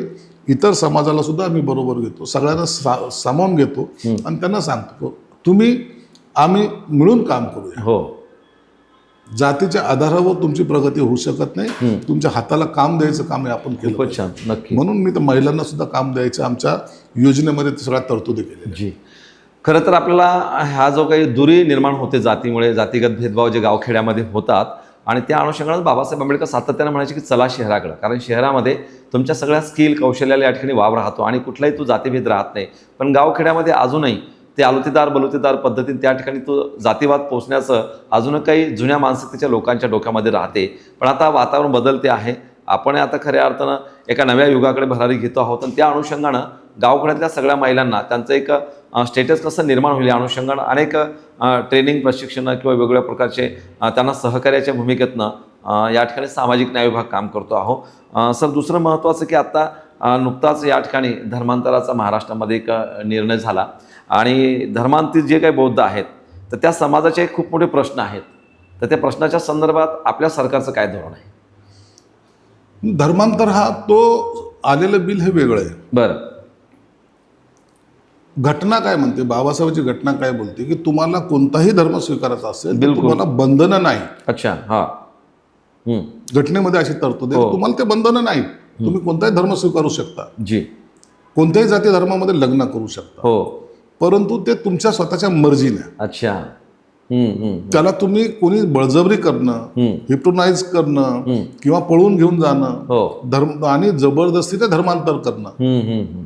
इतर समाजाला सुद्धा आम्ही बरोबर घेतो, सगळ्यांना सामावून घेतो आणि त्यांना सांगतो आम्ही मिळून काम करूया. हो. जातीच्या आधारावर तुमची प्रगती होऊ शकत नाही. तुमच्या हाताला काम द्यायचं काम आपण केलं. खूपच छान. नक्की. म्हणून मी तर महिलांना सुद्धा काम द्यायचं आमच्या योजनेमध्ये सगळ्या तरतुदी केलेल्या. जी. खरं तर आपल्याला हा जो काही दुरी निर्माण होते जातीमुळे, जातीगत भेदभाव जे गावखेड्यामध्ये होतात, आणि त्या अनुषंगाने बाबासाहेब आंबेडकर सातत्यानं म्हणायचे की चला शहराकडं, कारण शहरामध्ये तुमच्या सगळ्या स्किल कौशल्याला या ठिकाणी वाव राहतो आणि कुठलाही तो जातीभेद राहत नाही. पण गावखेड्यामध्ये अजूनही ते आलुतीदार बलुतीदार पद्धतीने त्या ठिकाणी तो जातीवाद पोचण्याचं अजून काही जुन्या मानसिकतेच्या लोकांच्या डोक्यामध्ये राहते. पण आता वातावरण बदलते आहे. आपण आता खऱ्या अर्थानं एका नव्या युगाकडे भरारी घेतो आहोत आणि त्या अनुषंगानं गावखेड्यातल्या सगळ्या महिलांना त्यांचं एक स्टेटस कसं निर्माण होईल या अनुषंगानं अनेक ट्रेनिंग प्रशिक्षणं किंवा वेगवेगळ्या प्रकारचे त्यांना सहकार्याच्या भूमिकेतनं या ठिकाणी सामाजिक न्याय विभाग काम करतो आहोत. सर, दुसरं महत्त्वाचं की आत्ता नुकताच या ठिकाणी धर्मांतराचा महाराष्ट्रामध्ये एक निर्णय झाला आणि धर्मांतरित जे काही बौद्ध आहेत तर त्या समाजाचे खूप मोठे प्रश्न आहेत. तर त्या प्रश्नाच्या संदर्भात आपल्या सरकारचं काय धोरण आहे? धर्मांतर हा तो आलेलं बिल हे वेगळं आहे. बरं. घटना काय म्हणते, बाबासाहेबांची घटना काय बोलते की तुम्हाला कोणताही धर्म स्वीकारायचा असेल तर बिलकुल. तुम्हाला बंधनं नाही. अच्छा. हां. घटनेमध्ये अशी तरतूद आहे, हो. तुम्हाला ते बंधनं नाही. तुम्ही कोणताही धर्म स्वीकारू शकता, जी. कोणत्याही जाती धर्मामध्ये लग्न करू शकता, हो. परंतु ते तुमच्या स्वतःच्या मर्जीने. अच्छा. त्याला तुम्ही कोणी बळजबरी करणं, हिप्नोटाईज करणं किंवा पळून घेऊन जाणं, हो. धर्म आणि जबरदस्तीने धर्मांतर करणं,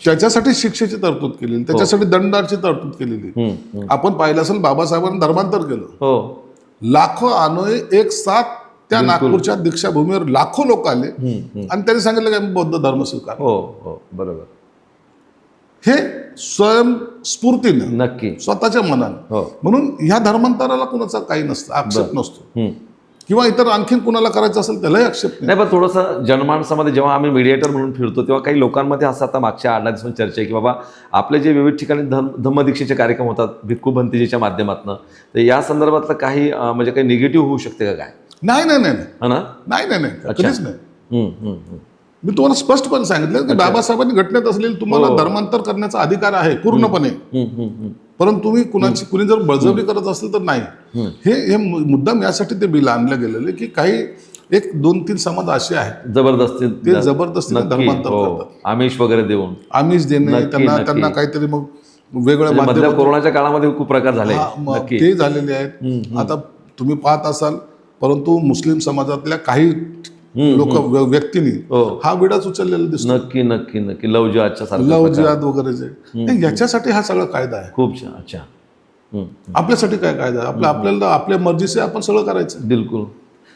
त्याच्यासाठी शिक्षेची तरतूद केलेली, त्याच्यासाठी दंडाची तरतूद केलेली. आपण पाहिलं असेल बाबासाहेबांनी धर्मांतर केलं. हो. लाखो अनुयायी एक साथ त्या नागपूरच्या दीक्षाभूमीवर लाखो लोक आले आणि त्यांनी सांगितलं की आम्ही बौद्ध धर्म स्वीकार. हो. हो. बरोबर. हे स्वयंस्फूर्तीने, नक्की. स्वतःच्या मनाने. हो. म्हणून ह्या धर्मांतराला कुणाचा काही नसतं, आक्षेप नसतो. किंवा इतर आणखीन कुणाला करायचं असेल त्यालाही आक्षेप नाही. पण थोडंसं जनमानसामध्ये जेव्हा आम्ही मीडिएटर म्हणून फिरतो तेव्हा काही लोकांमध्ये असं आता मागच्या 8 दिवसांची चर्चा आहे की बाबा आपले जे विविध ठिकाणी धम्मदीक्षेचे कार्यक्रम होतात भिक्खू भंतीजीच्या माध्यमातून, तर या संदर्भातलं काही म्हणजे काही निगेटिव्ह होऊ शकते का काय? नाही नाही नाही हा ना? नाही नाही नाही अच्छा. कधीच नाही. मी तुम्हाला स्पष्टपणे सांगितलं की बाबासाहेबांनी घटनेत असलेली तुम्हाला धर्मांतर करण्याचा अधिकार आहे पूर्णपणे. परंतु तुम्ही कुणी जर बळजबरी करत असेल तर नाही. हे मुद्दाम यासाठी ते बिल आणलं गेलेलं की काही 1-2-3 समाज असे आहेत जबरदस्ती ते जबरदस्तीने धर्मांतर करतात. आमिष वगैरे देऊन, आमिष देणे, त्यांना काहीतरी मग वेगळं मधल्या कोरोनाच्या काळामध्ये खूप प्रकार झाले. ते झालेले आहेत. आता तुम्ही पाहत असाल, परंतु मुस्लिम समाजातल्या काही लोक व्यक्तींनी हा विडाच उचललेला दिसतो. नक्की नक्की नक्की. लव जिहादच्या सारखं, लव जिहाद वगैरे जे याच्यासाठी हा सगळा कायदा आहे. खूप छान. अच्छा. आपल्यासाठी काय कायदा आहे? आपल्याला आपल्या मर्जीचे आपण सगळं करायचं. बिलकुल.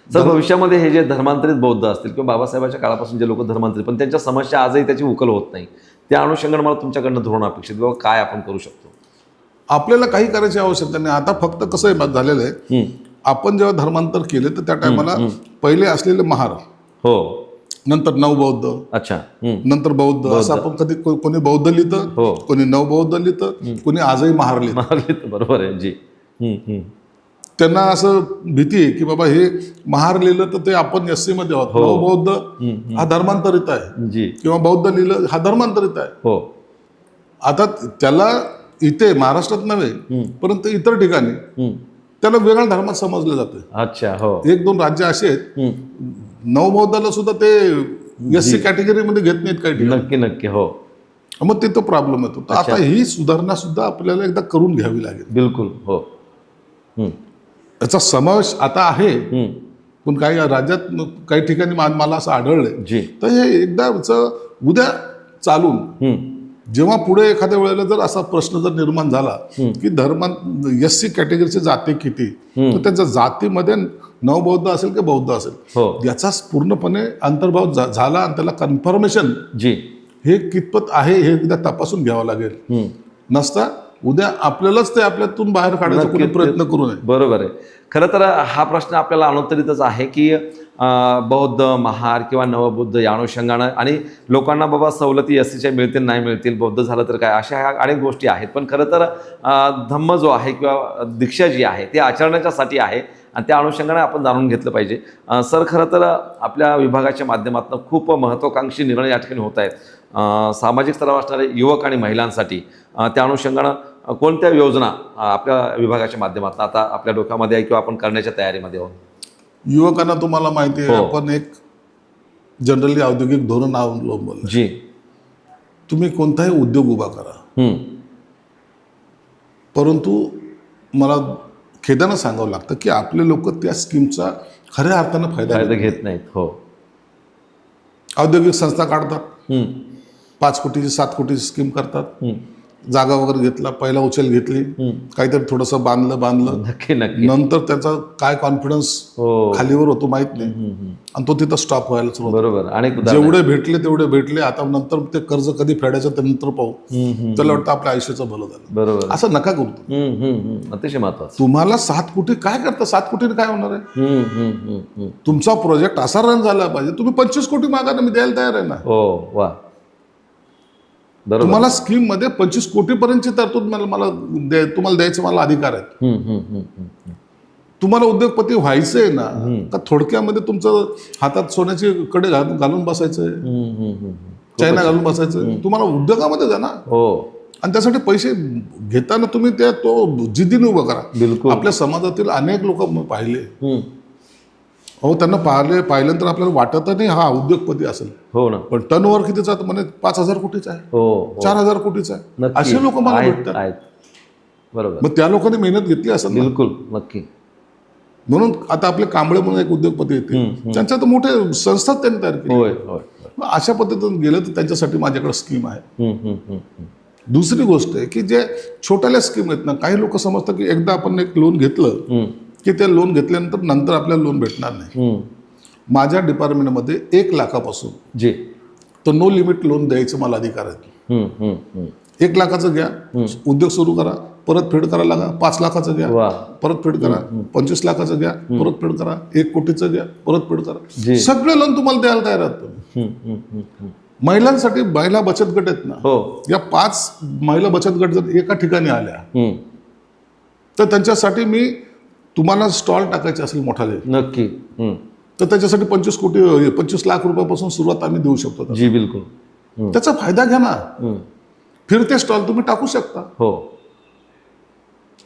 सर, भविष्यामध्ये हे जे धर्मांतरित बौद्ध असतील किंवा बाबासाहेबांच्या काळापासून जे लोक धर्मांतरित, पण त्यांच्या समस्या आजही त्याची उकल होत नाही, त्या अनुषंगाने मला तुमच्याकडनं धोरण अपेक्षित बाबा काय आपण करू शकतो? आपल्याला काही करायची आवश्यकता नाही. आता फक्त कसं आहे झालेलं आहे, आपण जेव्हा धर्मांतर केले तर त्या टायमाला पहिले असलेले महार, हो, नंतर नवबौद्ध, अच्छा, नंतर बौद्ध, असं आपण कधी कोणी बौद्ध लिहितं, हो, कोणी नवबौद्ध लिहितं, कोणी आजही महार लिहितं. बरोबर आहे जी. त्यांना असं भीती आहे की बाबा हे महार लिहिलं तर ते आपण एससी मध्ये आहोत, नवबौद्ध हा धर्मांतरित आहे जी, किंवा बौद्ध लिहिलं हा धर्मांतरित आहे. हो. आता त्याला इथे महाराष्ट्रात नव्हे परंतु इतर ठिकाणी त्याला वेगळ्या धर्मात समजलं जातं. अच्छा, हो. 1-2 राज्य असे आहेत नवबौद्धाला सुद्धा ते एससी कॅटेगरीमध्ये घेत नाहीत काही ठिकाणी. नक्की नक्की. हो. मग तिथं प्रॉब्लेम येतो. तर आता ही सुधारणा सुद्धा आपल्याला एकदा करून घ्यावी लागेल. बिलकुल. हो. याचा समावेश आता आहे, पण काही राज्यात काही ठिकाणी मला असं आढळलंय. तर हे एकदा उद्या चालून जेव्हा पुढे एखाद्या वेळेला जर असा प्रश्न जर निर्माण झाला की एससी कॅटेगरीचे जाती किती, तर त्यांच्या जातीमध्ये नवबौद्ध असेल की बौद्ध असेल याचा पूर्णपणे अंतर्भाव झाला आणि त्याला कन्फर्मेशन हे कितपत आहे हे एकदा तपासून घ्यावं लागेल. नसता उद्या आपल्यालाच ते आपल्यातून बाहेर काढायचा कोणी प्रयत्न करू नये. बरोबर आहे. खरं तर हा प्रश्न आपल्याला अनुत्तरितच आहे की बौद्ध, महार किंवा नवबुद्ध या अनुषंगानं आणि लोकांना बाबा सवलती एससीच्या मिळतील नाही मिळतील, बौद्ध झालं तर काय, अशा ह्या अनेक गोष्टी आहेत. पण खरं तर धम्म जो आहे किंवा दीक्षा जी आहे ती आचरणाच्यासाठी आहे आणि त्या अनुषंगाने आपण जाणून घेतलं पाहिजे. सर, खरं तर आपल्या विभागाच्या माध्यमातून खूप महत्त्वाकांक्षी निर्णय या ठिकाणी होत आहेत सामाजिक स्तरावर असणारे युवक आणि महिलांसाठी. त्या अनुषंगानं कोणत्या योजना आपल्या विभागाच्या माध्यमातून आता आपल्या डोक्यामध्ये आहे किंवा आपण करण्याच्या तयारीमध्ये आहोत? युवकांना तुम्हाला माहिती आहे आपण एक जनरली औद्योगिक धोरण अवलंबलं जी. तुम्ही कोणताही उद्योग उभा करा, परंतु मला खेदानं सांगावं लागतं की आपले लोक त्या स्कीमचा खऱ्या अर्थानं फायदा घेत नाहीत. हो. औद्योगिक संस्था काढतात, हम्म. 5 कोटीची 7 कोटीची स्कीम करतात, हम्म. जागा वगैरे घेतला, पहिला उचल घेतली, काहीतरी थोडंसं बांधलं, नक्की. नंतर त्याचा काय कॉन्फिडन्स हो. खालीवर होतो माहित नाही, आणि तो तिथं स्टॉप व्हायला सुरू होतो. बरोबर. आणि जेवढे भेटले तेवढे भेटले, आता नंतर ते कर्ज कधी फेडायचं ते नंतर पाहू, त्याला वाटतं आपल्या आयुष्याचं भलं झालं. बरोबर. असं नका करू. अतिशय महत्वाचं. तुम्हाला 7 कोटी काय करता, 7 कोटीने काय होणार आहे? तुमचा प्रोजेक्ट असा रन झाला पाहिजे. तुम्ही 25 कोटी मागा ना, मी द्यायला तयार आहे ना. हो. वा. बरोबर. तुम्हाला स्कीम मध्ये 25 कोटीपर्यंतची तरतूद तुम्हाला द्यायचे मला अधिकार आहेत. तुम्हाला उद्योगपती व्हायचंय ना, का थोडक्यामध्ये तुमचं हातात सोन्याची कडे घालून बसायचंय, चायना घालून बसायचं? तुम्हाला उद्योगामध्ये जा ना. हो. आणि त्यासाठी पैसे घेताना तुम्ही तो जिद्दीने उभं करा. बिलकुल. आपल्या समाजातील अनेक लोक पाहिले, अहो त्यांना पाहिल्यानंतर आपल्याला वाटत नाही हा उद्योगपती असेल. हो ना. पण टर्नओव्हर कितीचा म्हणे 5,000 कोटीचा आहे, हो. 4,000 कोटीचा आहे. असे लोक मला भेटतात. बरोबर. मग त्या लोकांनी मेहनत घेतली असेल ना. बिलकुल. नक्की. म्हणून आता आपले कांबळे म्हणून एक उद्योगपती येते, त्यांच्या तर मोठे संस्थाच त्यांनी तयार केली. होय. होय. मग अशा पद्धतीने गेलं तर त्यांच्यासाठी माझ्याकडे स्कीम आहे. दुसरी गोष्ट आहे की जे छोट्याल्या स्कीम आहेत ना, काही लोक समजतात की एकदा आपण एक लोन घेतलं की ते लोन घेतल्यानंतर नंतर आपल्याला लोन भेटणार नाही. माझ्या डिपार्टमेंटमध्ये 1 लाखापासून जी तर नो लिमिट लोन द्यायचं मला अधिकार आहे. 1 लाखाचं घ्या, उद्योग सुरू करा, परत फेड करायला लागा. 5 लाखाचं घ्या, परत फेड करा. 25 लाखाचं घ्या, परत फेड करा. 1 कोटीचं घ्या, परत फेड करा. सगळे लोन तुम्हाला द्यायला तयार आहात. महिलांसाठी महिला बचत गट आहेत ना, या 5 महिला बचत गट जर एका ठिकाणी आल्या तर त्यांच्यासाठी मी तुम्हाला स्टॉल टाकायचे असेल मोठा नक्की, तर त्याच्यासाठी 25 लाख रुपयापासून सुरुवात आम्ही देऊ शकतो. जी बिलकुल. त्याचा फायदा घ्या ना. फिरते स्टॉल तुम्ही टाकू शकता. हो.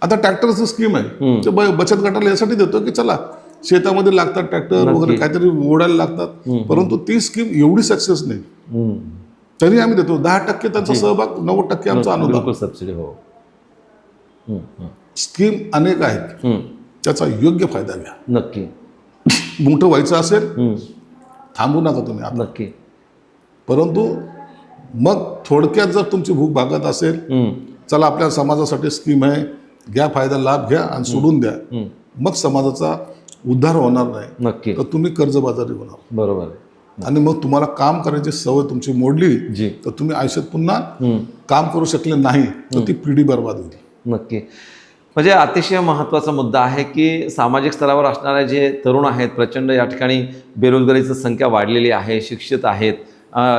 आता ट्रॅक्टरचं स्कीम आहे, ते बचत गटाला यासाठी देतो की चला शेतामध्ये लागतात ट्रॅक्टर वगैरे, काहीतरी ओढायला लागतात, परंतु ती स्कीम एवढी सक्सेस नाही, तरी आम्ही देतो. 10% त्यांचा सहभाग, 90% आमचा अनुदान. सबसिडी. हो. स्कीम अनेक आहेत, त्याचा योग्य फायदा घ्या. नक्की. मोठं व्हायचं असेल थांबू नका तुम्ही आता. नक्की. परंतु मग थोडक्यात जर तुमची भूक भागत असेल, चला आपल्या समाजासाठी स्कीम आहे, घ्या फायदा, लाभ घ्या आणि सोडून द्या, मग समाजाचा उद्धार होणार नाही. नक्की. तर तुम्ही कर्जबाजारी होणार. बरोबर. आणि मग तुम्हाला काम करायची सवय तुमची मोडली तर तुम्ही आयुष्यात पुन्हा काम करू शकले नाही तर ती पिढी बर्बाद होईल. नक्की. म्हणजे अतिशय महत्त्वाचा मुद्दा आहे की सामाजिक स्तरावर असणारे जे तरुण आहेत, प्रचंड या ठिकाणी बेरोजगारीची संख्या वाढलेली आहे, शिक्षित आहेत,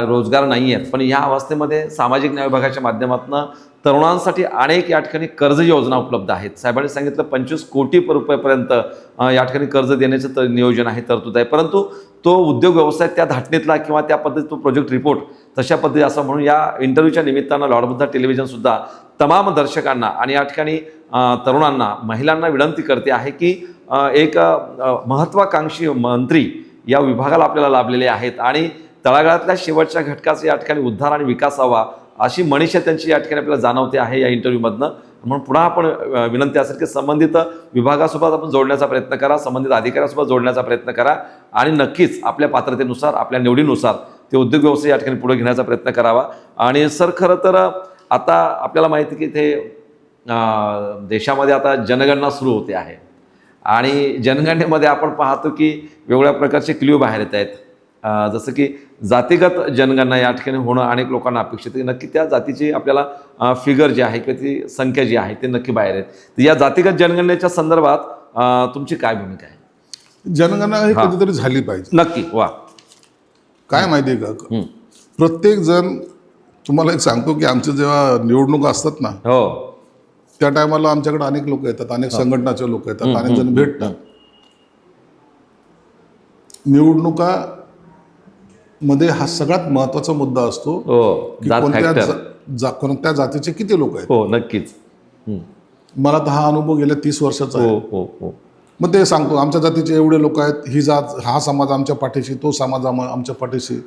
रोजगार नाही आहेत, पण या अवस्थेमध्ये सामाजिक न्याय विभागाच्या माध्यमातून तरुणांसाठी अनेक या ठिकाणी कर्ज योजना उपलब्ध आहेत. साहेबांनी सांगितलं 25 कोटी रुपयापर्यंत या ठिकाणी कर्ज देण्याचं नियोजन आहे, तरतूद आहे. परंतु तो उद्योग व्यवसाय त्या धाटणीतला किंवा त्या पद्धतीत तो प्रोजेक्ट रिपोर्ट तशा पद्धती असं म्हणून या इंटरव्ह्यूच्या निमित्तानं लॉर्डबुद्धा टेलिव्हिजनसुद्धा तमाम दर्शकांना आणि या ठिकाणी तरुणांना, महिलांना विनंती करते आहे की एक महत्त्वाकांक्षी मंत्री या विभागाला आपल्याला लाभलेले आहेत आणि तळागाळातल्या शेवटच्या घटकाचा या ठिकाणी उद्धार आणि विकास व्हावा अशी मनीषा त्यांची या ठिकाणी आपल्याला जाणवते आहे या इंटरव्ह्यूमधनं. म्हणून पुन्हा आपण विनंती असेल की संबंधित विभागासोबत आपण जोडण्याचा प्रयत्न करा, संबंधित अधिकाऱ्यासोबत जोडण्याचा प्रयत्न करा आणि नक्कीच आपल्या पात्रतेनुसार, आपल्या निवडीनुसार ते उद्योग व्यवसाय या ठिकाणी पुढे घेण्याचा प्रयत्न करावा. आणि सर, खरं तर आता आपल्याला माहिती की ते देशामध्ये आता जनगणना सुरू होते आहे आणि जनगणनेमध्ये आपण पाहतो की वेगवेगळ्या प्रकारचे क्ल्यू बाहेर येत आहेत. जसं की जातीगत जनगणना या ठिकाणी होणं अनेक लोकांना अपेक्षित आहे. नक्की त्या जातीची आपल्याला फिगर जी आहे किंवा ती संख्या जी आहे ती नक्की बाहेर आहेत. तर या जातीगत जनगणनेच्या संदर्भात तुमची काय भूमिका आहे? जनगणना ही कधीतरी झाली पाहिजे. नक्की. वा. काय माहिती आहे का, प्रत्येक जण, तुम्हाला एक सांगतो की आमच्या जेव्हा निवडणुका असतात ना, हो, त्या टायमाला आमच्याकडे अनेक लोक येतात, अनेक संघटनाचे लोक येतात, अनेक जण भेटतात. निवडणुका मध्ये हा सगळ्यात महत्वाचा मुद्दा असतो की कोणत्या जातीचे किती लोक आहेत. हो, नक्कीच. मला तर हा अनुभव गेल्या 30 वर्षाचा आहे. हो. मग ते सांगतो आमच्या जातीचे एवढे लोक आहेत, ही जात, हा समाज आमच्या पाठीशी, तो समाज आमच्या पाठीशी.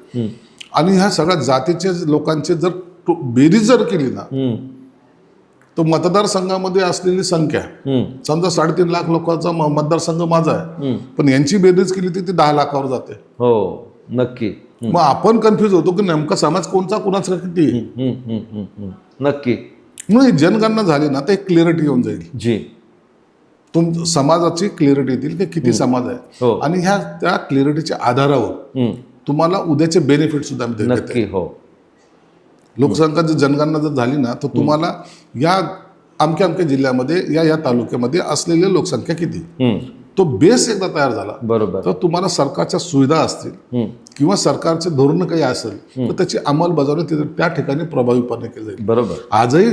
आणि ह्या सगळ्या जातीचे लोकांचे जर बेरीज जर केली ना तो मतदारसंघामध्ये असलेली संख्या, समजा 3.5 लाख लोकांचा मतदारसंघ माझा आहे, पण यांची बेरीज केली ती 10 लाखावर जाते. हो, नक्की. मग आपण कन्फ्युज होतो की नेमका समाज कोणचा कुणाचा किती. नक्की. म्हणून ही जनगणना झाली ना तर एक क्लिअरिटी येऊन जाईल. जी. समाजाची क्लिअरिटी येतील की किती समाज आहे. हो. आणि त्या क्लिअरिटीच्या आधारावर तुम्हाला उद्याचे बेनिफिट सुद्धा देता नक्की. येईल. हो. लोकसंख्या जनगणना जर झाली ना तर तुम्हाला या अमक्या जिल्ह्यामध्ये या तालुक्यामध्ये असलेली लोकसंख्या किती, तो बेस एकदा तयार झाला बरोबर, तर तुम्हाला सरकारच्या सुविधा असतील किंवा सरकारचे धोरण काही असेल तर त्याची अंमलबजावणी त्या ठिकाणी प्रभावीपणे केली जाईल. बरोबर. आजही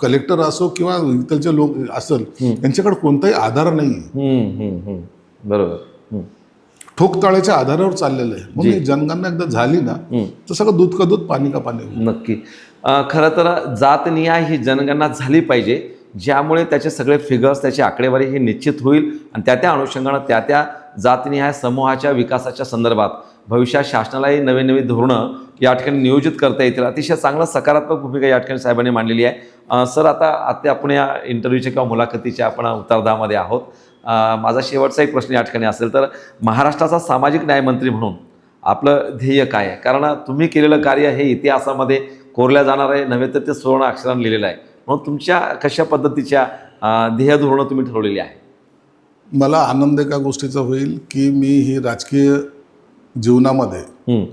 कलेक्टर असो किंवा इथलचे लोक असेल यांच्याकडे कोणताही आधार नाही. बरोबर. ठोकताळ्याच्या आधारावर चाललेलं आहे. म्हणून ही जनगणना एकदा झाली ना तर सगळं दूध का दूध पाणी का पाणी होईल. नक्की. खरं तर जातनिहाय ही जनगणना झाली पाहिजे, ज्यामुळे त्याचे सगळे फिगर्स, त्याची आकडेवारी ही निश्चित होईल आणि त्या अनुषंगानं त्या जातनिहाय समूहाच्या विकासाच्या संदर्भात भविष्यात शासनालाही नवीन नवीन धोरणं या ठिकाणी नियोजित करता येतील. अतिशय चांगलं सकारात्मक भूमिका या ठिकाणी साहेबांनी मांडलेली आहे. सर, आता आपण या इंटरव्ह्यूच्या किंवा मुलाखतीच्या आपण उतरदामध्ये आहोत. माझा शेवटचा एक प्रश्न या ठिकाणी असेल तर महाराष्ट्राचा सामाजिक न्यायमंत्री म्हणून आपलं ध्येय काय आहे? कारण तुम्ही केलेलं कार्य हे इतिहासामध्ये कोरल्या जाणार आहे, नव्हे तर ते सुवर्ण अक्षरानं लिहिलेलं आहे. म्हणून तुमच्या कशा पद्धतीच्या ध्येय धोरणं तुम्ही ठरवलेली आहे? मला आनंद एका गोष्टीचा होईल की मी ही राजकीय जीवनामध्ये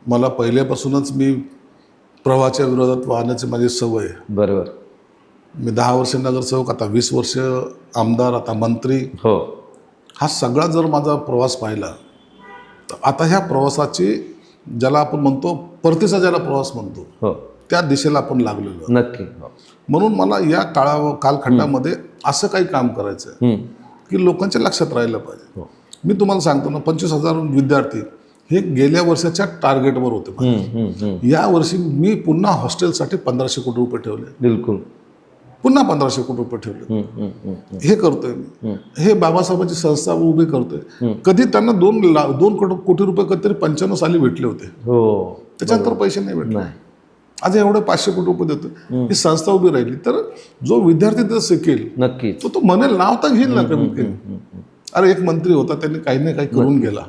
मला पहिल्यापासूनच मी प्रवाहाच्या विरोधात वाहण्याची माझी सवय आहे. बरोबर. मी 10 वर्ष नगरसेवक, आता 20 वर्ष आमदार, आता मंत्री. हो. हा सगळा जर माझा प्रवास पाहिला तर आता ह्या प्रवासाची, ज्याला आपण म्हणतो परतीचा ज्याला प्रवास म्हणतो, हो, त्या दिशेला आपण लागलेलो. नक्की. म्हणून मला या कालखंडामध्ये असं काही काम करायचं आहे की लोकांच्या लक्षात राहिलं पाहिजे. मी तुम्हाला सांगतो ना, 25,000 विद्यार्थी हे गेल्या वर्षाच्या टार्गेटवर होते. या वर्षी मी पुन्हा हॉस्टेलसाठी 1500 कोटी रुपये ठेवले. बिलकुल. पुन्हा 1500 कोटी रुपये ठेवले. हे करतोय मी. हे बाबासाहेबांची संस्था उभी करतोय. कधी त्यांना 2 कोटी रुपये कधीतरी 95 साली भेटले होते. हो. त्याच्यानंतर पैसे नाही भेटले. आज एवढे 500 कोटी रुपये देतोय. ही संस्था उभी राहिली तर जो विद्यार्थी तिथं शिकेल नक्की तो म्हणेल, नाव तर घेईल ना कमीत कमी. अरे, एक मंत्री होता, त्यांनी काही ना काही करून गेला.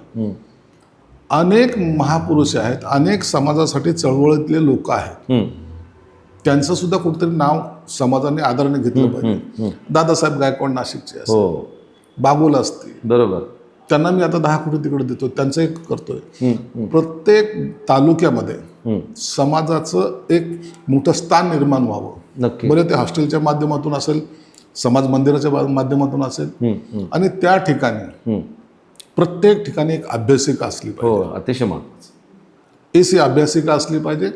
अनेक महापुरुष आहेत, अनेक समाजासाठी चळवळीतले लोक आहेत, त्यांचं सुद्धा कुठेतरी नाव समाजाने आदराने घेतलं पाहिजे. दादासाहेब गायकवाड नाशिकचे असतील, बागुल असतील, बरोबर, त्यांना मी आता 10 कोटी तिकडे देतो, त्यांचं एक करतोय. प्रत्येक तालुक्यामध्ये समाजाचं एक मोठं स्थान निर्माण व्हावं. नक्की. बरं, ते हॉस्टेलच्या माध्यमातून असेल, समाज मंदिराच्या माध्यमातून असेल, आणि त्या ठिकाणी प्रत्येक ठिकाणी एक अभ्यासिका असली पाहिजे. हो, अतिशय महत्त्वाचं. एसी अभ्यासिका असली पाहिजे.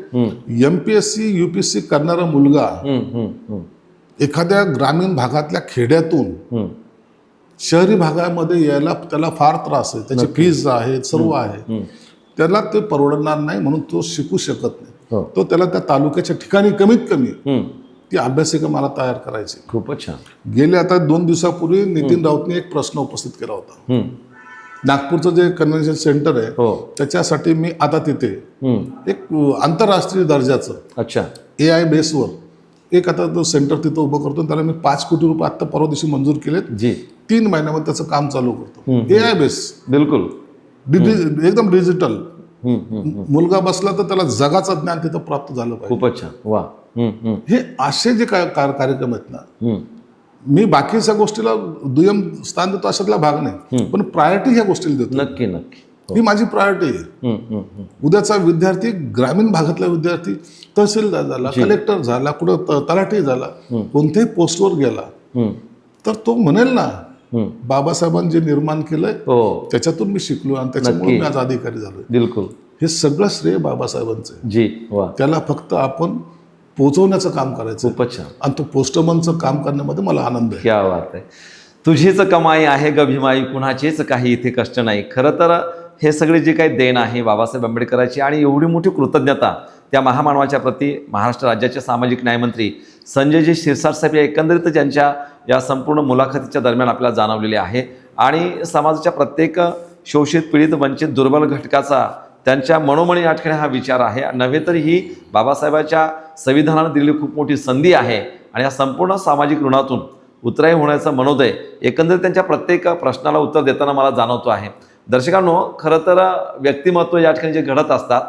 MPSC UPSC करणारा मुलगा एखाद्या ग्रामीण भागातल्या खेड्यातून शहरी भागामध्ये यायला त्याला फार त्रास आहे, त्याची फीज आहे, सर्व आहे, त्याला ते परवडणार नाही, म्हणून तो शिकू शकत नाही. तो त्याला त्या तालुक्याच्या ठिकाणी कमीत कमी ती अभ्यासिका मला तयार करायची. खूपच छान. गेले आता 2 दिवसापूर्वी नितीन राऊतने एक प्रश्न उपस्थित केला होता. नागपूरचं जे कन्व्हेन्शन सेंटर आहे त्याच्यासाठी मी आता तिथे एक आंतरराष्ट्रीय दर्जाचं अच्छा AI बेसवर एक आता तो सेंटर तिथं उभं करतो. त्याला मी 5 कोटी रुपये आता परवा दिवशी मंजूर केलेत. जी. 3 महिन्यामध्ये त्याचं काम चालू करतो. AI बेस, बिलकुल एकदम डिजिटल. मुलगा बसला तर त्याला जगाचं ज्ञान तिथं प्राप्त झालं पाहिजे. खूपच छान. वा. हे असे जे कार्यक्रम आहेत ना, मी बाकीच्या गोष्टीला दुय्यम स्थान देतो अशातला भाग नाही, पण प्रायोरिटी ह्या गोष्टीला देतो. नक्की नक्की. ही माझी प्रायोरिटी आहे. उद्याचा विद्यार्थी, ग्रामीण भागातला विद्यार्थी तहसीलदार झाला, कलेक्टर झाला, कुठं तलाठी झाला, कोणत्याही पोस्टवर गेला तर तो म्हणेल ना, बाबासाहेबांनी जे निर्माण केलंय त्याच्यातून मी शिकलो आणि त्याच्यामुळे मी आज अधिकारी झालोय. बिलकुल. हे सगळं श्रेय बाबासाहेबांचं आहे. जी. वा. त्याला फक्त आपण पोहोचवण्याचं काम करायचं. खूपच छान. आणि तो पोस्टमनचं काम करण्यामध्ये मला आनंद आहे. क्या बात आहे. तुझीच कमाई आहे ग भीमाई, कुणाचेच काही इथे कष्ट नाही. खरं तर हे सगळे जे काही देण आहे बाबासाहेब आंबेडकरांची आणि एवढी मोठी कृतज्ञता त्या महामानवाच्या प्रती महाराष्ट्र राज्याचे सामाजिक न्यायमंत्री संजयजी शिरसाट साहेब या एकंदरीत ज्यांच्या या संपूर्ण मुलाखतीच्या दरम्यान आपल्याला जाणवलेली आहे. आणि समाजाच्या प्रत्येक शोषित, पीडित, वंचित, दुर्बल घटकाचा त्यांच्या मनोमनी या ठिकाणी हा विचार आहे. नव्हे तर ही बाबासाहेबांच्या संविधानाने दिलेली खूप मोठी संधी आहे आणि या संपूर्ण सामाजिक ऋणातून उतराई होण्याचा मनोदय एकंदरीत त्यांच्या प्रत्येक प्रश्नाला उत्तर देताना मला जाणवतो आहे. दर्शकांनो, खरं तर व्यक्तिमत्व या ठिकाणी जे घडत नसतात,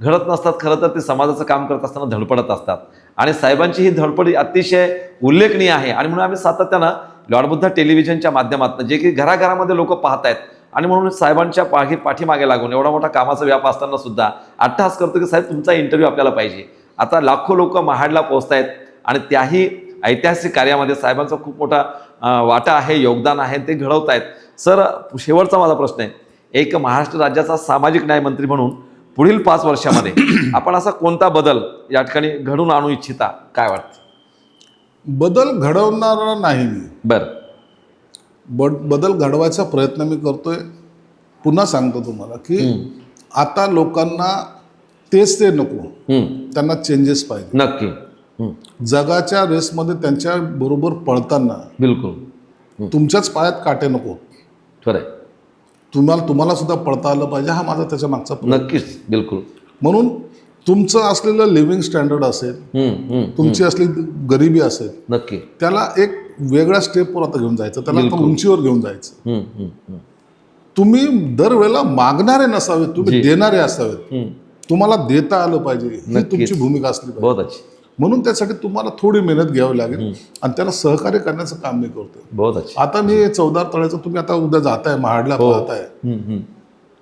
खरं तर ते समाजाचं काम करत असताना धडपडत असतात आणि साहेबांची ही धडपड अतिशय उल्लेखनीय आहे. आणि म्हणून आम्ही सातत्यानं लॉर्ड बुद्धा टेलिव्हिजनच्या माध्यमातून जे की घराघरामध्ये लोक पाहत आहेत आणि म्हणून साहेबांच्या पाठीमागे लागून एवढा मोठा कामाचा व्याप असताना सुद्धा अट्टहास करतो की साहेब तुमचा इंटरव्ह्यू आपल्याला पाहिजे. आता लाखो लोक महाडला पोहोचत आहेत आणि त्याही ऐतिहासिक कार्यामध्ये साहेबांचा खूप मोठा वाटा आहे, योगदान आहे, ते घडवत आहेत. सर, शेवटचा माझा प्रश्न आहे, एक महाराष्ट्र राज्याचा सामाजिक न्याय मंत्री म्हणून पुढील 5 वर्षामध्ये आपण असा कोणता बदल या ठिकाणी घडून आणू इच्छिता, काय वाटतं? बदल घडवणारा नाही मी. बरं. बदल घडवायचा प्रयत्न मी करतोय. पुन्हा सांगतो तुम्हाला की आता लोकांना तेच ते नको, त्यांना चेंजेस पाहिजे. नक्की. जगाच्या रेसमध्ये त्यांच्या बरोबर पळताना बिलकुल तुमच्याच पायात काटे नको. खरंय. तुम्हाला सुद्धा पळता आलं पाहिजे. हा माझा त्याच्या मागचा नक्कीच. बिलकुल. म्हणून तुमचं असलेलं लिव्हिंग स्टँडर्ड असेल, तुमची असली गरिबी असेल, नक्की त्याला एक वेगळ्या स्टेपवर आता घेऊन जायचं, त्याला आता उंचीवर घेऊन जायचं. तुम्ही दरवेळेला मागणारे नसावेत, तुम्ही देणारे असावेत. तुम्हाला देता आलं पाहिजे, ही तुमची भूमिका असली पाहिजे. बहुत अच्छी. म्हणून त्यासाठी तुम्हाला थोडी मेहनत घ्यावी लागेल आणि त्याला सहकार्य करण्याचं काम मी करतोय. बहुत अच्छी. आता मी 14 तळ्याचं, तुम्ही आता उद्या जाताय महाडला, पाहताय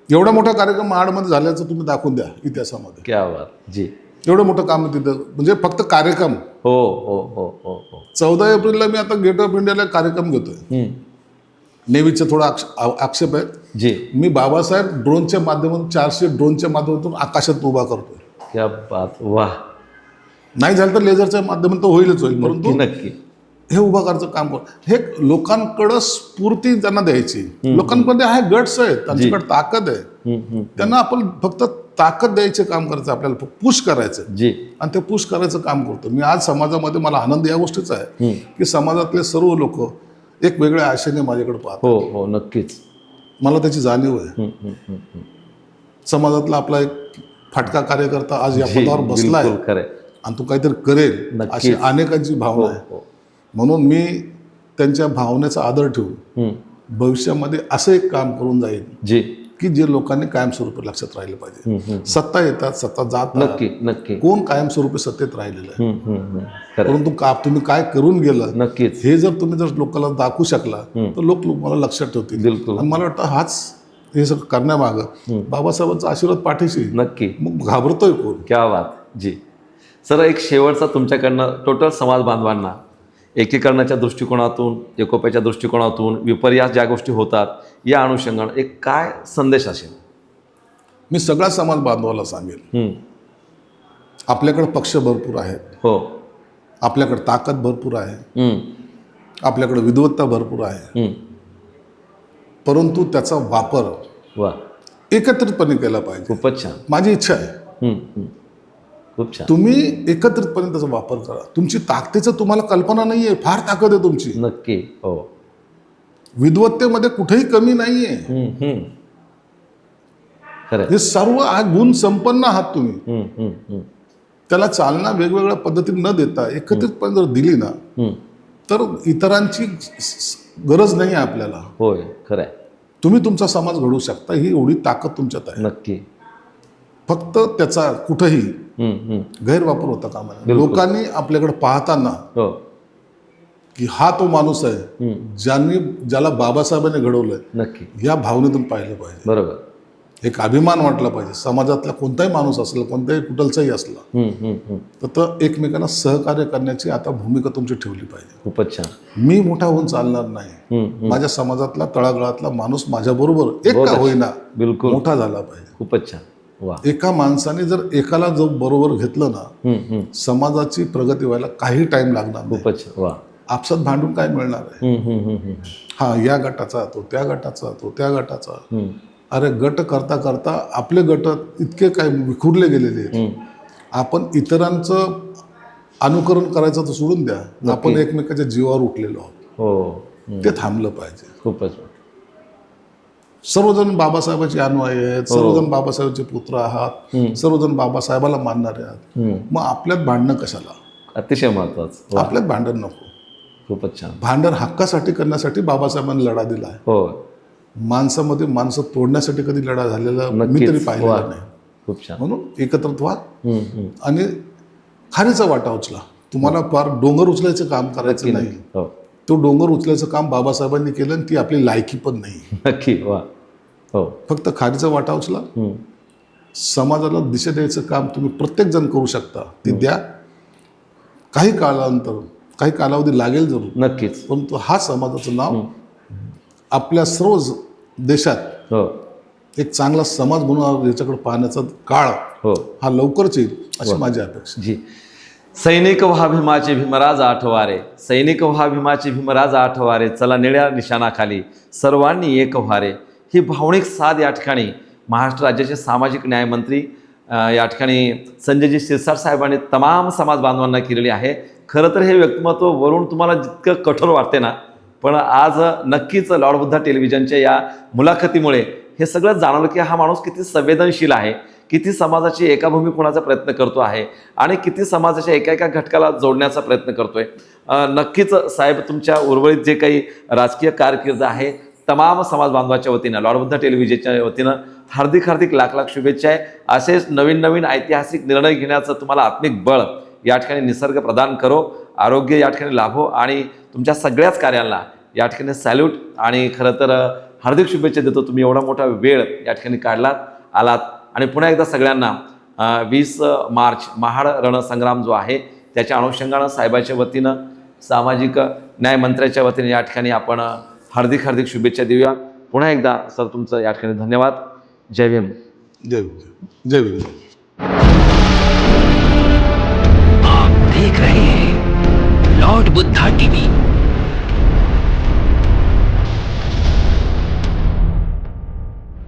एवढा मोठा कार्यक्रम महाडमध्ये झाल्याचं तुम्ही दाखवून द्या इतिहासामध्ये. क्या बात जी. एवढं मोठं काम आहे तिथं, म्हणजे फक्त कार्यक्रम. हो हो हो हो हो. 14 एप्रिलला मी आता गेट ऑफ इंडियाला कार्यक्रम घेतोय. नेव्हीचे थोडा आक्षेप आहे जी. मी बाबासाहेब ड्रोनच्या माध्यमातून 400 ड्रोनच्या माध्यमातून आकाशात उभा करतोय. क्या बात. वाह. नाही झालं तर लेझरच्या माध्यमातून होईलच होईल, परंतु नक्की हे उभा करायचं काम कर. हे लोकांकडं स्फूर्ती त्यांना द्यायची. लोकांमध्ये आहे, गट्स आहेत, त्यांच्याकडे ताकद आहे. त्यांना आपण फक्त ताकद द्यायचे काम करायचं, आपल्याला पुश करायचं जी. आणि ते पुश करायचं काम करतो मी. आज समाजामध्ये मला आनंद या गोष्टीचा आहे की समाजातले सर्व लोक एक वेगळ्या आशेने माझ्याकडे पाहतात. हो हो नक्कीच. मला त्याची जाणीव आहे. समाजातला आपला एक फाटका कार्यकर्ता आज या पदावर बसलाय आणि तो काहीतरी करेल अशी अनेकांची भावना आहे. म्हणून मी त्यांच्या भावनेचा आदर ठेवून भविष्यामध्ये असं एक काम करून जाईल जी की जे लोकांनी कायमस्वरूपी लक्षात राहिलं पाहिजे. सत्ता येतात, सत्ता जात, नक्की नक्की. कोण कायमस्वरूपी सत्तेत राहिलेलं आहे, खरं. परंतु तुम्ही काय करून गेलं नक्कीच. हे जर तुम्ही जर लोकांना दाखवू शकला तर लोक मला लक्षात ठेवतील. बिलकुल. आणि मला वाटतं हाच हे सगळं करण्यामागं बाबासाहेबांचा आशीर्वाद पाठीशी. नक्की. मग घाबरतोय कोण? क्या बात जी. सर, एक शेवटचा तुमच्याकडनं टोटल समाज बांधवांना एकीकरणाच्या दृष्टिकोनातून, एकोप्याच्या दृष्टिकोनातून, विपर्यास ज्या गोष्टी होतात या अनुषंगाने एक काय संदेश असेल? मी सगळ्या समाज बांधवाला सांगेल, आपल्याकडे पक्ष भरपूर आहेत, हो, आपल्याकडे ताकद भरपूर आहे, आपल्याकडे विद्वत्ता भरपूर आहे, परंतु त्याचा वापर वा एकत्रितपणे केला पाहिजे. खूपच छान. माझी इच्छा आहे खूप छान. तुम्ही एकत्रितपणे त्याचा वापर करा. तुमची ताकदीचं तुम्हाला कल्पना नाहीये, फार ताकद आहे तुमची. नक्की. हो. विद्वत्तेमध्ये कुठेही कमी नाहीये. खरं. हे सर्व गुण संपन्न आहात तुम्ही. त्याला चालना वेगवेगळ्या पद्धतीने न देता एकत्रितपणे जर दिली ना तर इतरांची गरज नाही आहे आपल्याला. होय, खरं आहे. तुम्ही तुमचा समाज घडवू शकता, ही एवढी ताकद तुमच्यात आहे. नक्की. फक्त त्याचा कुठेही गैरवापर होता कामा नये. लोकांनी आपल्याकडे पाहताना हो की हा तो माणूस आहे ज्याला बाबासाहेबांनी घडवलंय, नक्की या भावनेतून पाहिलं पाहिजे. बरोबर. एक अभिमान वाटला पाहिजे. समाजातला कोणताही माणूस असला, कोणत्याही कुठलचाही असला तर एकमेकांना सहकार्य करण्याची आता भूमिका तुमची ठेवली पाहिजे. खूपच छान. मी मोठा होऊन चालणार नाही. माझ्या समाजातला तळागाळातला माणूस माझ्या बरोबर एक का होईना बिलकुल मोठा झाला पाहिजे. खूपच छान. वा. एका माणसाने जर एकाला जो बरोबर घेतलं ना, समाजाची प्रगती व्हायला काही टाइम लागणार नाही. खूपच. वा. आपसात भांडून काय मिळणार आहे? हा या गटाचा, तो त्या गटाचा, तो त्या गटाचा. अरे गट करता करता आपले गट इतके काय विखुरले गेलेले आहेत. आपण इतरांचं अनुकरण करायचं तर सोडून द्या, आपण एकमेकाच्या जीवावर उठलेलो आहोत. हो. ते थांबलं पाहिजे. खूपच. सर्वजण बाबासाहेबांचे अनुयायी आहेत, सर्वजण बाबासाहेबांचे पुत्र आहात, सर्वजण बाबासाहेबाला मानणारे आहात. मग आपल्यात भांडणं कशाला? अतिशय महत्वाचं. वा, आपल्यात भांडण नको. खूपच छान. भांडण हक्कासाठी करण्यासाठी बाबासाहेबांनी लढा दिला आहे. हो, माणसामध्ये माणसं तोडण्यासाठी कधी लढा झालेला मी नक्कीच. तरी वा, पाहिलेला नाही. खूप छान. म्हणून एकत्रित व्हा हम्म, हम्म. आणि खारीचा वाटा उचला. तुम्हाला फार डोंगर उचलायचं काम करायचं नाही. हो, तो डोंगर उचलायचं काम बाबासाहेबांनी केलं आणि ती आपली लायकी पण नाही. नक्की. वा, हो. फक्त खारीचा वाटा उचला. हम्म. समाजाला दिशा द्यायचं काम तुम्ही प्रत्येक जण करू शकता, ती द्या. काही कालानंतर काही कालावधी लागेल जरूर, नक्कीच. परंतु हा समाजाचं नाव आपल्या सर्व देशात हो, एक चांगला समाज म्हणून याच्याकडे पाहण्याचा काळ हो. हा लवकरच येईल अशी माझी अपेक्षा. जी. सैनिक व्हा भीमाचे भीमराज आठवारे, सैनिक व्हा भीमाचे भीमराज आठवारे, चला निळ्या निशाणाखाली सर्वांनी एक व्हारे. ही भावनिक साध या ठिकाणी महाराष्ट्र राज्याचे सामाजिक न्यायमंत्री या ठिकाणी संजयजी शिरसाट साहेबांनी तमाम समाज बांधवांना केलेली आहे. खरं तर हे व्यक्तिमत्व वरून तुम्हाला जितकं कठोर वाटते ना, पण आज नक्कीच लॉर्ड बुद्धा टेलिव्हिजनच्या या मुलाखतीमुळे हे सगळं जाणवलं की हा माणूस किती संवेदनशील आहे, किती समाजाची एकाभूमी होण्याचा प्रयत्न करतो आहे आणि किती समाजाच्या एका एका घटकाला जोडण्याचा प्रयत्न करतोय. नक्कीच साहेब, तुमच्या उर्वरित जे काही राजकीय कारकीर्द आहे, तमाम समाज बांधवाच्या वतीनं, लॉर्ड बुद्धा टेलिव्हिजनच्या वतीनं हार्दिक हार्दिक लाख लाख शुभेच्छा आहे. असेच नवीन नवीन ऐतिहासिक निर्णय घेण्याचं तुम्हाला आत्मिक बळ या ठिकाणी निसर्ग प्रदान करो, आरोग्य या ठिकाणी लाभो आणि तुमच्या सगळ्याच कार्यांना या ठिकाणी सॅल्यूट आणि खरं तर हार्दिक शुभेच्छा देतो. तुम्ही एवढा मोठा वेळ या ठिकाणी आलात आणि पुन्हा एकदा सगळ्यांना 20 मार्च महाड रणसंग्राम जो आहे त्याच्या अनुषंगानं साहेबाच्या वतीनं, सामाजिक न्याय मंत्र्याच्या वतीने या ठिकाणी आपण हार्दिक हार्दिक शुभेच्छा देऊया. पुन्हा एकदा सर तुमचं या ठिकाणी धन्यवाद. जय भीम. जय भीम. जय भीम.